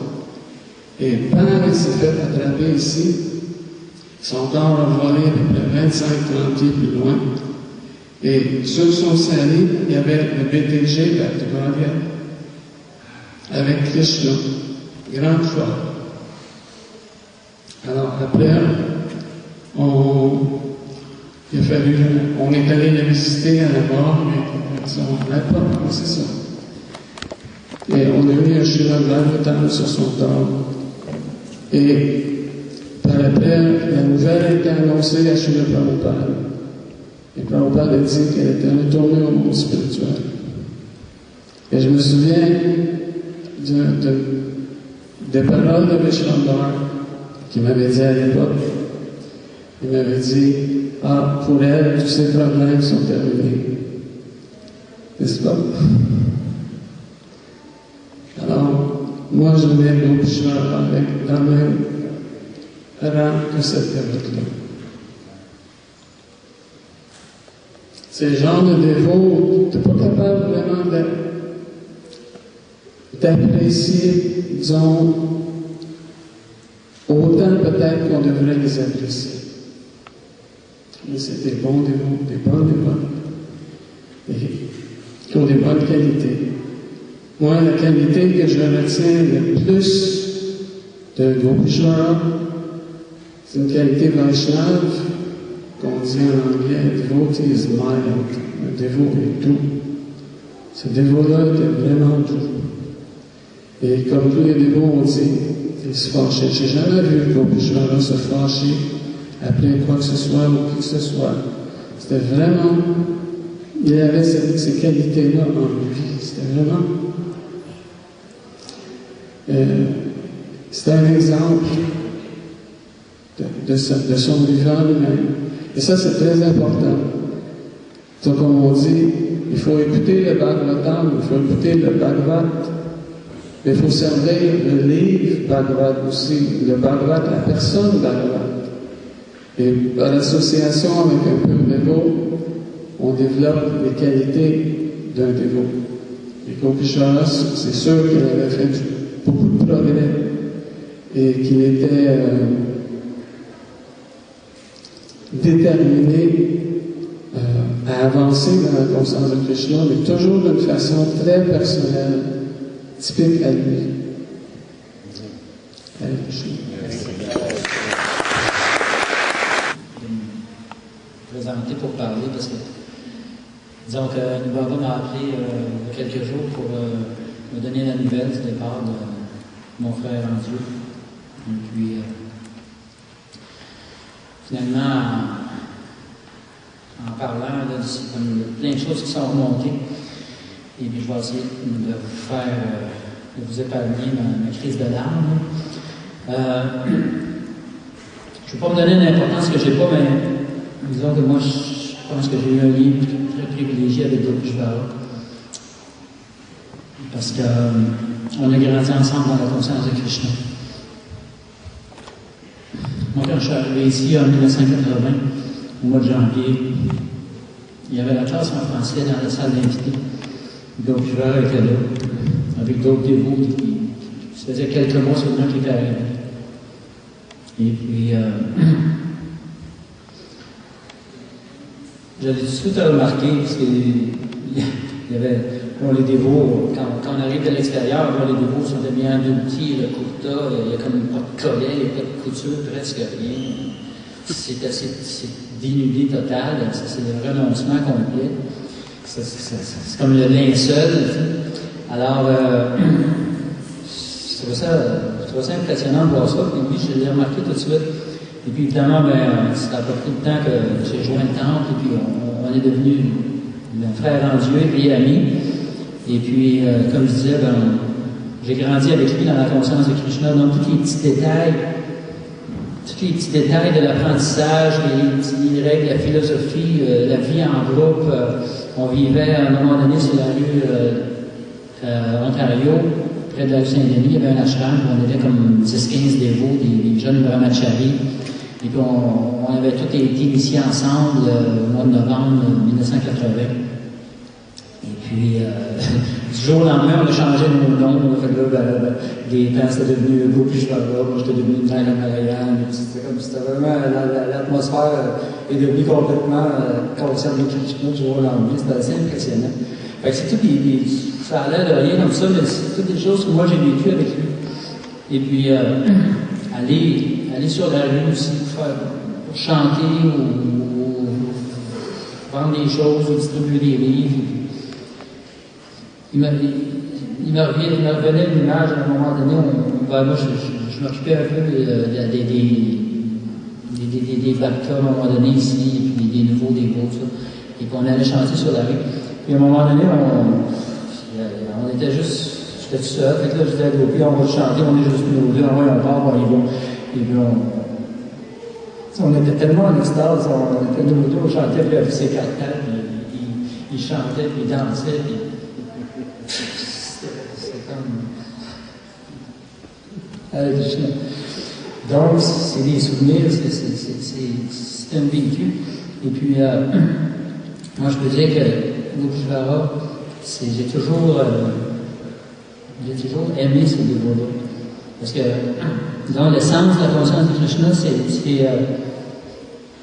Et bam, elle s'est fait attraper ici. Son corps a volé à peu près 25-30 pieds plus loin. Et sur son salut, il y avait le BTG de Bhagavad avec Krishna. Grande foi. Alors après, il a fallu, on est allé la visiter à la mort, mais on n'a pas pensé ça. Et on a mis un cheval Bhagavatam sur son corps. Et par après, la nouvelle a été annoncée à Srila Prabhupada. Et Prabhupada a dit qu'elle était retournée au monde spirituel. Et je me souviens des paroles de Vishwambar qui m'avait dit à l'époque. Il m'avait dit, ah, pour elle, tous ces problèmes sont terminés. N'est-ce pas? Alors, moi, je mets le Vishwambar avec dans le même rang que cette période-là. Ces gens de dévots, tu n'es pas capable vraiment d'apprécier, disons, autant peut-être qu'on devrait les apprécier. Mais c'est des bons dévots, des bonnes dévots, et qui ont des bonnes qualités. Moi, la qualité que je retiens le plus de Gopishwara, c'est une qualité Vaishnava, qu'on dit en anglais, devotee is mild, un dévot est doux. Ce dévot-là était vraiment doux. Et comme tous les dévots ont dit, il se fâchait. Je n'ai jamais vu Gopishwara se fâcher après quoi que ce soit ou qui que ce soit. C'était vraiment, il avait ces qualités-là en lui. C'était vraiment, c'était un exemple de son vivant lui-même. Et ça, c'est très important. Donc, comme on dit, il faut écouter le Bhagavatam, il faut écouter le Bhagavat, mais il faut servir le livre Bhagavat aussi, le Bhagavat, la personne Bhagavat. Et par l'association avec un peu de dévot, on développe les qualités d'un dévot. Et Gopishwara, c'est sûr qu'il avait fait beaucoup de progrès et qu'il était déterminé à avancer dans la conscience de Krishna, mais toujours d'une façon très personnelle, typique à lui. Hare Krishna. Présenter pour parler, parce que disons que Nubaba m'a appelé il y a quelques jours pour me donner la nouvelle du départ de mon frère en Dieu. Et puis finalement, en parlant, là, c'est comme plein de choses qui sont remontées. Et puis je vais essayer de vous faire, de vous épargner ma crise de larmes. Je ne vais pas me donner une importance que je n'ai pas, mais disons que moi, je pense que j'ai eu un livre très privilégié avec Gopishvara. Parce qu'on a grandi ensemble dans la conscience de Krishna. Moi, quand je suis arrivé ici en 1980, au mois de janvier, il y avait la classe en français dans la salle d'invités. Gopishvara était là, avec d'autres dévots. Ça faisait quelques mois seulement qu'il était arrivé. Et puis, j'avais tout de suite remarqué, parce qu'il y avait, bon, les dévots, quand on arrive de l'extérieur, les dévots sont bien endoutis, le kurta, il n'y a comme pas de collet, il n'y a pas de couture, presque rien. C'est dénudé total, c'est le renoncement complet. C'est comme le linceul. Alors, je trouvais ça impressionnant de voir ça, puis oui, je l'ai remarqué tout de suite. Et puis évidemment, ça a pas pris de temps que j'ai joint le temple, et puis on est devenu frère en Dieu et puis amis. Et puis, comme je disais, j'ai grandi avec lui dans la conscience de Krishna, donc tous les petits détails de l'apprentissage, les règles, la philosophie, la vie en groupe. On vivait à un moment donné sur la rue Ontario, près de la rue Saint-Denis, il y avait un ashram, on était comme 10-15 dévots, des jeunes brahmacharis. Et puis on avait tous été initiés ensemble au mois de novembre 1980. Et puis, du jour au lendemain, on a changé nos noms. Des temps, c'était devenu Gopishvara, moi j'étais devenu Naila Narayan. C'était vraiment, l'atmosphère est devenue complètement consciente de Krishna du jour au lendemain. C'était assez impressionnant. Fait que c'est tout ça allait de rien comme ça, mais c'est toutes des choses que moi j'ai vécues avec lui. Et puis, aller sur la rue aussi pour chanter ou vendre des choses ou distribuer des livres. Il me revenait l'image à un moment donné, moi je m'occupais un peu des baptêmes à un moment donné ici, et puis des nouveaux dévots, ça. Et puis on allait chanter sur la rue. Puis à un moment donné, on était juste, j'étais tout seul, fait que là je disais à Gopi, on va chanter, on est juste nous deux, on part, on y va. Et puis on était tellement en extase, on était nous deux, on chantait, puis il avait ses cartels, puis il chantait, puis il dansait, puis c'était comme... Donc, c'est des souvenirs, c'est un vécu. Et puis, moi je peux dire que Gopishvara, j'ai toujours aimé ces dévots-là. Parce que, disons, l'essence de la conscience de Krishna,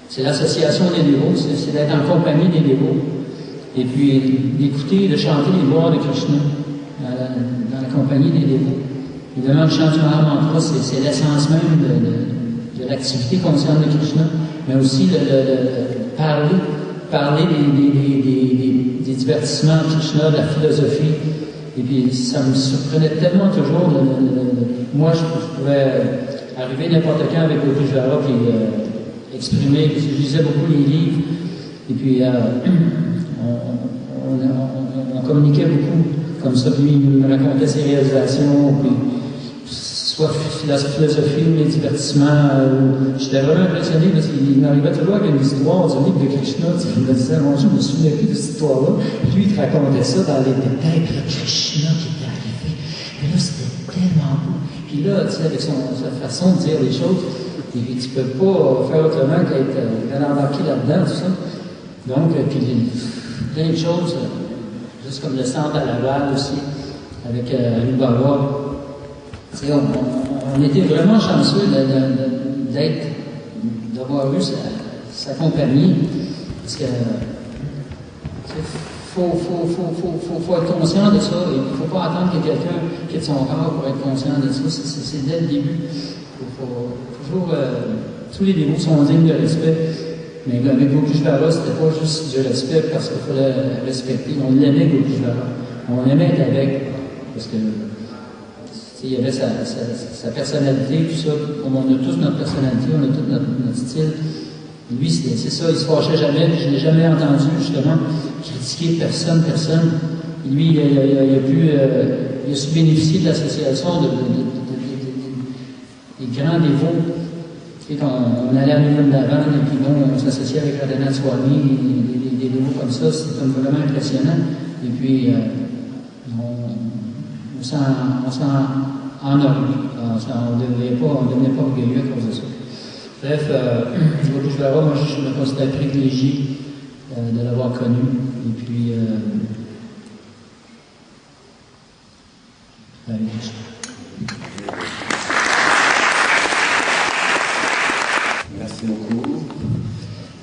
c'est l'association des dévots, c'est d'être en compagnie des dévots. Et puis, d'écouter, de chanter les gloires de Krishna dans la compagnie des dévots. Évidemment, le chant du Mahamantra, c'est l'essence même de l'activité consciente de Krishna, mais aussi de parler des divertissements de Krishna, de la philosophie. Et puis, ça me surprenait tellement toujours. Moi, je pouvais arriver n'importe quand avec Gopishvara, puis exprimer, parce que je lisais beaucoup les livres. Et puis, on communiquait beaucoup comme ça. Puis, il me racontait ses réalisations, puis soit la philosophie ou les divertissements. J'étais vraiment impressionné parce qu'il m'arrivait toujours avec une histoire du livre de Krishna. Je me disais, mon Dieu, je me souviens plus de cette histoire-là. Puis lui, il te racontait ça dans les détails. Puis là, Krishna qui était arrivé. Et là, c'était tellement beau. Puis là, tu sais, avec sa façon de dire les choses, et puis tu peux pas faire autrement qu'être embarqué là-dedans, tout ça. Donc, puis plein de choses, juste comme le centre à Laval aussi, avec Alibaba. On était vraiment chanceux d'avoir eu sa compagnie, parce que faut être conscient de ça, et il ne faut pas attendre que quelqu'un quitte son corps pour être conscient de ça, c'est dès le début. Toujours, tous les dévots sont dignes de respect, mais avec Gopishvara, c'était pas juste du respect parce qu'il fallait respecter, on l'aimait Gopishvara, on l'aimait être avec, parce que il y avait sa personnalité, tout ça. Comme on a tous notre personnalité, on a tous notre style. Lui, c'est ça, il se fâchait jamais, puis je ne l'ai jamais entendu, justement, critiquer personne. Et lui, il a su bénéficier de l'association des grands dévots. Et quand on allait à Nouvelle-Davant, et puis bon, on s'associait avec Radhanat Swami, des dévots comme ça, c'était comme vraiment impressionnant. Et puis, on s'en honorait. On ne devenait pas orgueilleux à cause de ça. Bref, Gopeshwara, moi je me considère privilégié de l'avoir connu. Et puis, merci beaucoup.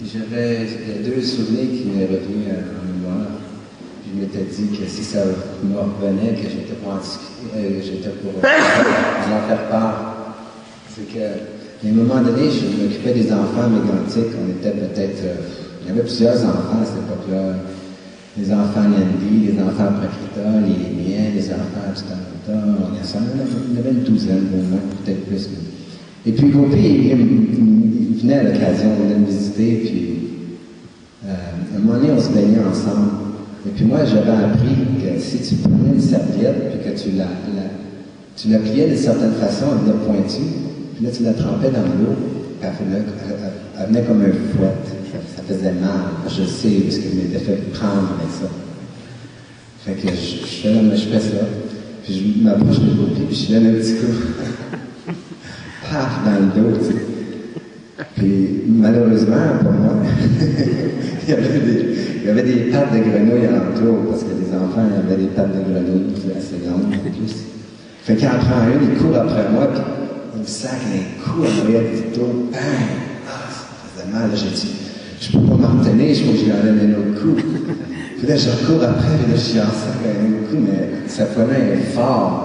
Il y a deux souvenirs qui m'est revenu en mémoire. Je m'étais dit que si ça me revenait, que j'étais pour en faire part. C'est que, à un moment donné, je m'occupais des enfants méganthiques. On était peut-être. Il y avait plusieurs enfants à cette époque-là. Les enfants Nandi, les enfants Prakrita, les miens, les enfants Chitamata. On avait une douzaine au moins, peut-être plus. Et puis Gopi, il venait à l'occasion, il venait me visiter, puis à un moment donné, on se baignait ensemble. Et puis moi, j'avais appris que si tu prenais une serviette, puis que tu la pliais d'une certaine façon, elle venait pointue, puis là, tu la trempais dans l'eau, puis elle venait comme un fouet. Ça faisait mal. Je sais, parce que je m'étais fait prendre avec ça. Fait que je fais ça, puis je m'approche de Gopi, puis je donne un petit coup. Paf, dans le dos, tu sais. Puis, malheureusement, pour moi, il y avait des pattes de grenouille alentour, parce que les enfants avaient des pattes de grenouille assez longues en plus. Fait qu'il en prend une, il court après moi, puis il me sac un coup en arrière du dos. Bang! Ah, ça faisait mal, là, j'ai dit, je peux pas m'en retenir, je crois que je lui en donne un autre coup. Puis là, je recours après, puis là, je suis en sac un autre coup, mais ça prenait fort.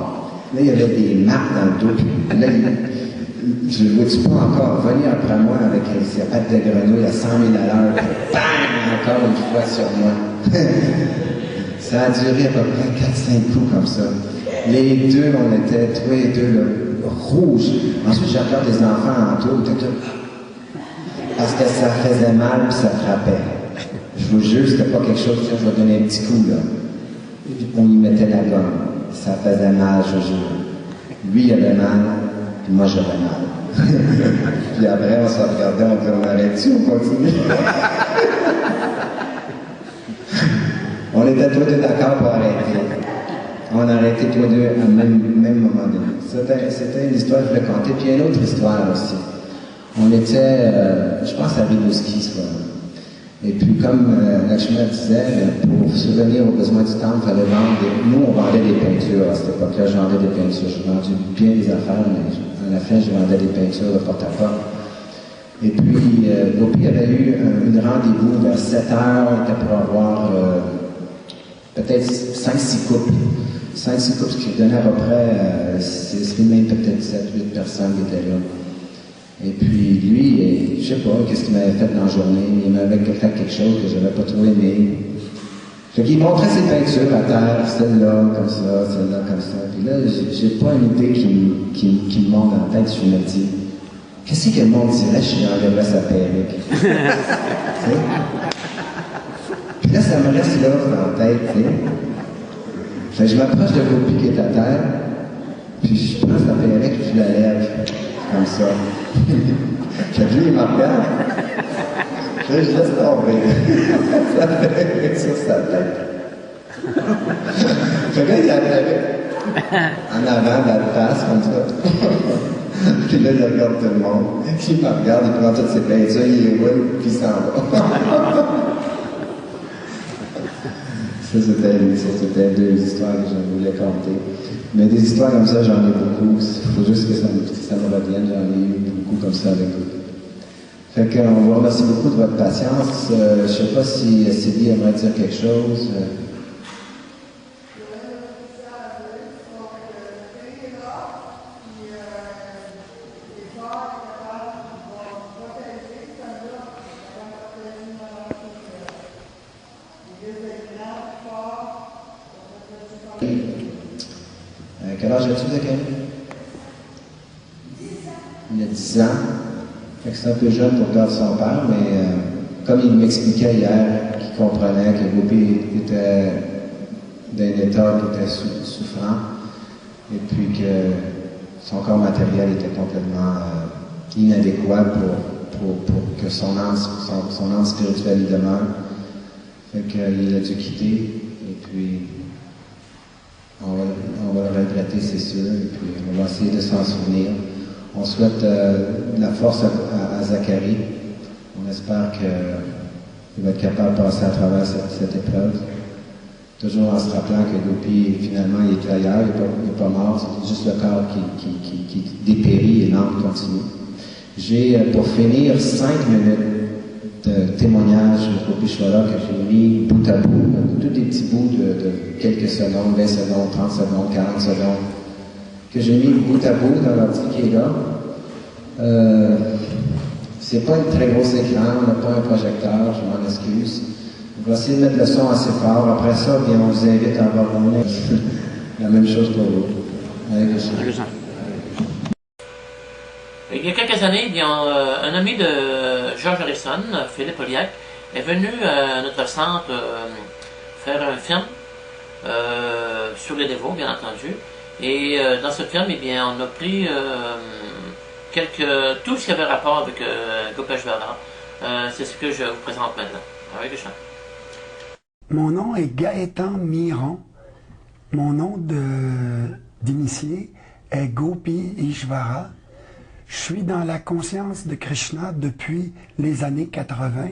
Là, il y avait des marques dans le dos, puis là, je ne vois-tu pas encore venir après moi avec ses pattes de grenouille à 100 000 à l'heure, bang, encore une fois sur moi. Ça a duré à peu près 4-5 coups comme ça. Les deux, on était tous les deux là, rouges. Ensuite, j'ai regardé les enfants en tour, parce que ça faisait mal et ça frappait. Je vous jure, c'était pas quelque chose, je vais donner un petit coup là. On y mettait la gomme. Ça faisait mal, je vous jure. Lui, il avait mal. Moi, j'avais mal. Puis après, on se regardait, on disait, on arrête-tu, on continue? On était tous deux d'accord pour arrêter. On a arrêté tous deux à même moment donné. C'était une histoire que je voulais conter. Puis il y a une autre histoire aussi. On était, je pense, à Rimouski, ce soir. Et puis, comme Lakshmi disait, pour subvenir aux besoins du temple, il fallait vendre nous, on vendait des peintures à cette époque-là. Je vendais des peintures. J'ai vendu bien des affaires, mais à la fin, je vendais des peintures de porte-à-porte. Et puis, Gopi avait eu un rendez-vous vers 7 heures. Il était pour avoir peut-être 5-6 couples. 5-6 couples, ce qui donnait à peu près, c'est même peut-être 7-8 personnes qui étaient là. Et puis lui, je sais pas, qu'est-ce qu'il m'avait fait dans la journée, il m'avait fait quelque chose que je n'avais pas trop aimé. Fait qu'il montrait ses peintures à terre, celle-là, comme ça, celle-là, comme ça. Puis là, j'ai pas une idée qui me monte dans la tête, je me dis, qu'est-ce que le monde dirait si j'enlevais sa perruque? Puis là, ça me reste là dans la tête, tu sais. Fait que je m'approche de Gopi qui est à terre, puis je prends sa perruque et je la lève, comme ça. Fait que lui, il me regarde. Je laisse tomber. Ça fait sur sa tête. Fait que là, il arrive en avant de la face, comme ça. Puis là, il regarde tout le monde. Puis il me regarde, il prend toutes ses peintures, il les roule, puis il s'en va. Ça, c'était deux histoires que je voulais conter. Mais des histoires comme ça, j'en ai beaucoup. Il faut juste que ça me revienne. J'en ai eu beaucoup comme ça avec vous. Fait qu'on vous remercie beaucoup de votre patience. Je ne sais pas si Sylvie aimerait dire quelque chose. Quel âge as-tu, Zachary? Il a 10 ans. Fait que c'est un peu jeune pour perdre son père, mais comme il m'expliquait hier, qu'il comprenait que Gopi était d'un état qui était souffrant, et puis que son corps matériel était complètement inadéquat pour que son âme spirituelle y demeure. Fait qu'il a dû quitter, et puis on va le regretter, c'est sûr, et puis on va essayer de s'en souvenir. On souhaite de la force à Zacharie. On espère qu'il va être capable de passer à travers cette épreuve. Toujours en se rappelant que Gopi, finalement, il est ailleurs, il n'est pas mort, c'est juste le corps qui dépérit et l'âme continue. J'ai, pour finir, 5 minutes de témoignage de Gopishwara que j'ai mis bout à bout, tous des petits bouts de quelques secondes, 20 secondes, 30 secondes, 40 secondes, que j'ai mis bout à bout dans l'ordi qui est là. C'est pas un très gros écran, on n'a pas un projecteur, je m'en excuse. On va essayer de mettre le son assez fort. Après ça, bien, on vous invite à avoir la même chose pour vous. Avec le son. Il y a quelques années, bien, un ami de George Harrison, Philippe Oliac, est venu à notre centre faire un film sur les dévots, bien entendu. Et dans ce film, eh bien, on a pris tout ce qui avait rapport avec Gopeshwara. C'est ce que je vous présente maintenant. Avec le chant. Mon nom est Gaëtan Miron. Mon nom d'initié est Gopi Ishvara. Je suis dans la conscience de Krishna depuis les années 80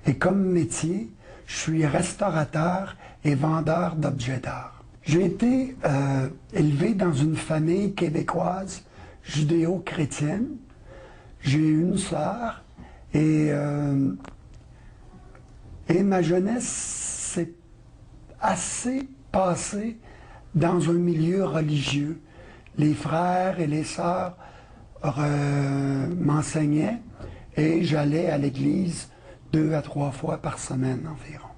et comme métier, je suis restaurateur et vendeur d'objets d'art. J'ai été élevé dans une famille québécoise judéo-chrétienne. J'ai eu une sœur et ma jeunesse s'est assez passée dans un milieu religieux. Les frères et les sœurs m'enseignaient et j'allais à l'église 2 à 3 fois par semaine environ.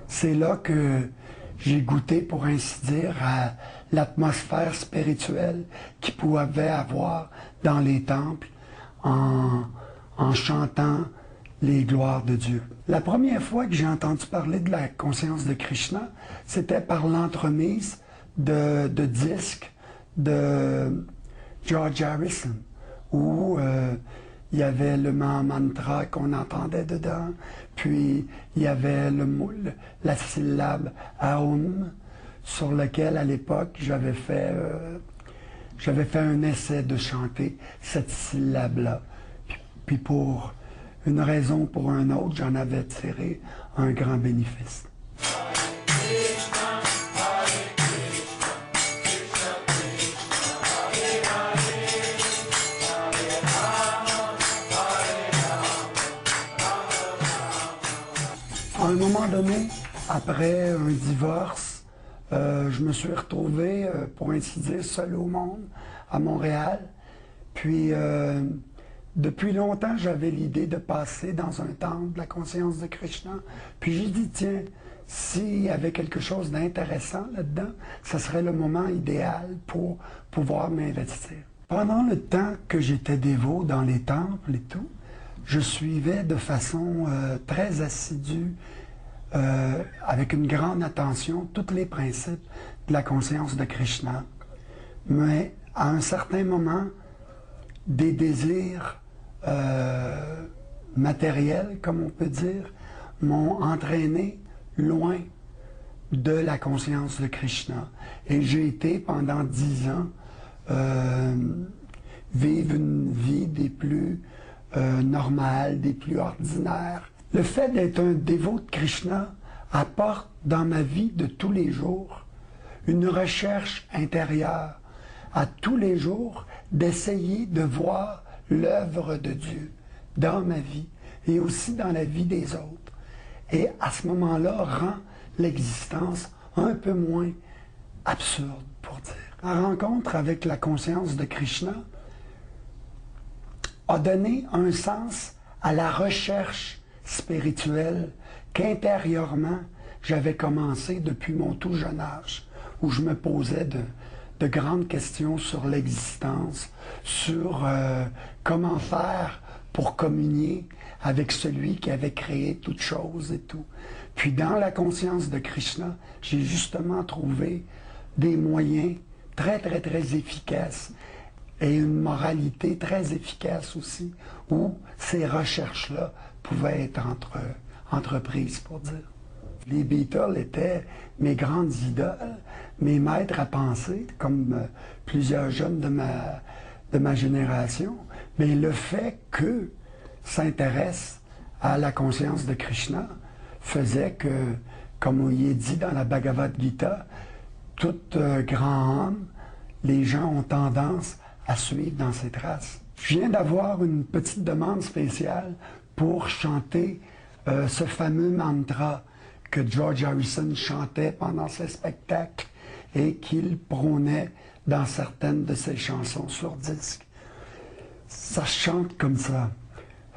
C'est là que j'ai goûté, pour ainsi dire, à l'atmosphère spirituelle qu'il pouvait avoir dans les temples en chantant les gloires de Dieu. La première fois que j'ai entendu parler de la conscience de Krishna, c'était par l'entremise de disques de George Harrison, où il y avait le mantra qu'on entendait dedans, puis il y avait la syllabe Aum, sur lequel à l'époque j'avais fait un essai de chanter cette syllabe-là. Puis pour une raison ou pour un autre, j'en avais tiré un grand bénéfice. À un moment donné, après un divorce, je me suis retrouvé, pour ainsi dire, seul au monde, à Montréal. Puis, depuis longtemps, j'avais l'idée de passer dans un temple de la conscience de Krishna. Puis j'ai dit, tiens, s'il y avait quelque chose d'intéressant là-dedans, ce serait le moment idéal pour pouvoir m'investir. Pendant le temps que j'étais dévot dans les temples et tout, je suivais de façon très assidue, avec une grande attention, tous les principes de la conscience de Krishna. Mais à un certain moment, des désirs matériels, comme on peut dire, m'ont entraîné loin de la conscience de Krishna. Et j'ai été pendant 10 ans vivre une vie des plus normales, des plus ordinaires. Le fait d'être un dévot de Krishna apporte dans ma vie de tous les jours une recherche intérieure, à tous les jours d'essayer de voir l'œuvre de Dieu dans ma vie et aussi dans la vie des autres. Et à ce moment-là, rend l'existence un peu moins absurde, pour dire. La rencontre avec la conscience de Krishna a donné un sens à la recherche spirituelle qu'intérieurement j'avais commencé depuis mon tout jeune âge, où je me posais de grandes questions sur l'existence, sur comment faire pour communier avec celui qui avait créé toutes choses et tout. Puis dans la conscience de Krishna, j'ai justement trouvé des moyens très, très, très efficaces et une moralité très efficace aussi, où ces recherches-là pouvaient être entreprises, pour dire. Les Beatles étaient mes grandes idoles, mes maîtres à penser, comme plusieurs jeunes de ma génération. Mais le fait qu'eux s'intéressent à la conscience de Krishna faisait que, comme il est dit dans la Bhagavad Gita, tout grand homme, les gens ont tendance à suivre dans ses traces. Je viens d'avoir une petite demande spéciale pour chanter ce fameux mantra que George Harrison chantait pendant ses spectacles et qu'il prônait dans certaines de ses chansons sur disque. Ça chante comme ça.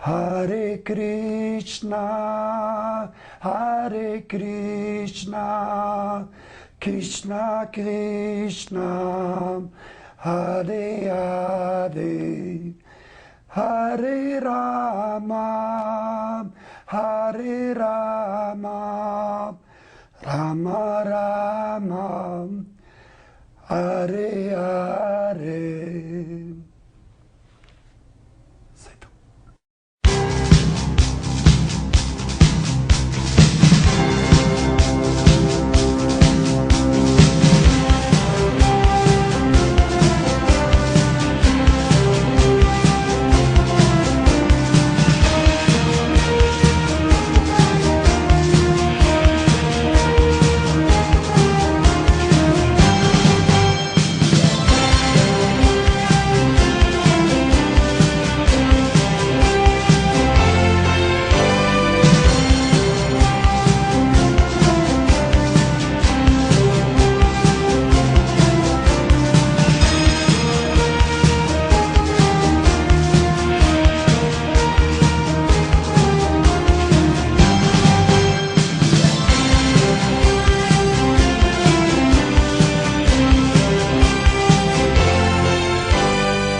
Hare Krishna, Krishna Krishna, Hare Hare, Hare Rama, Hare Rama, Rama Rama, Hare Hare.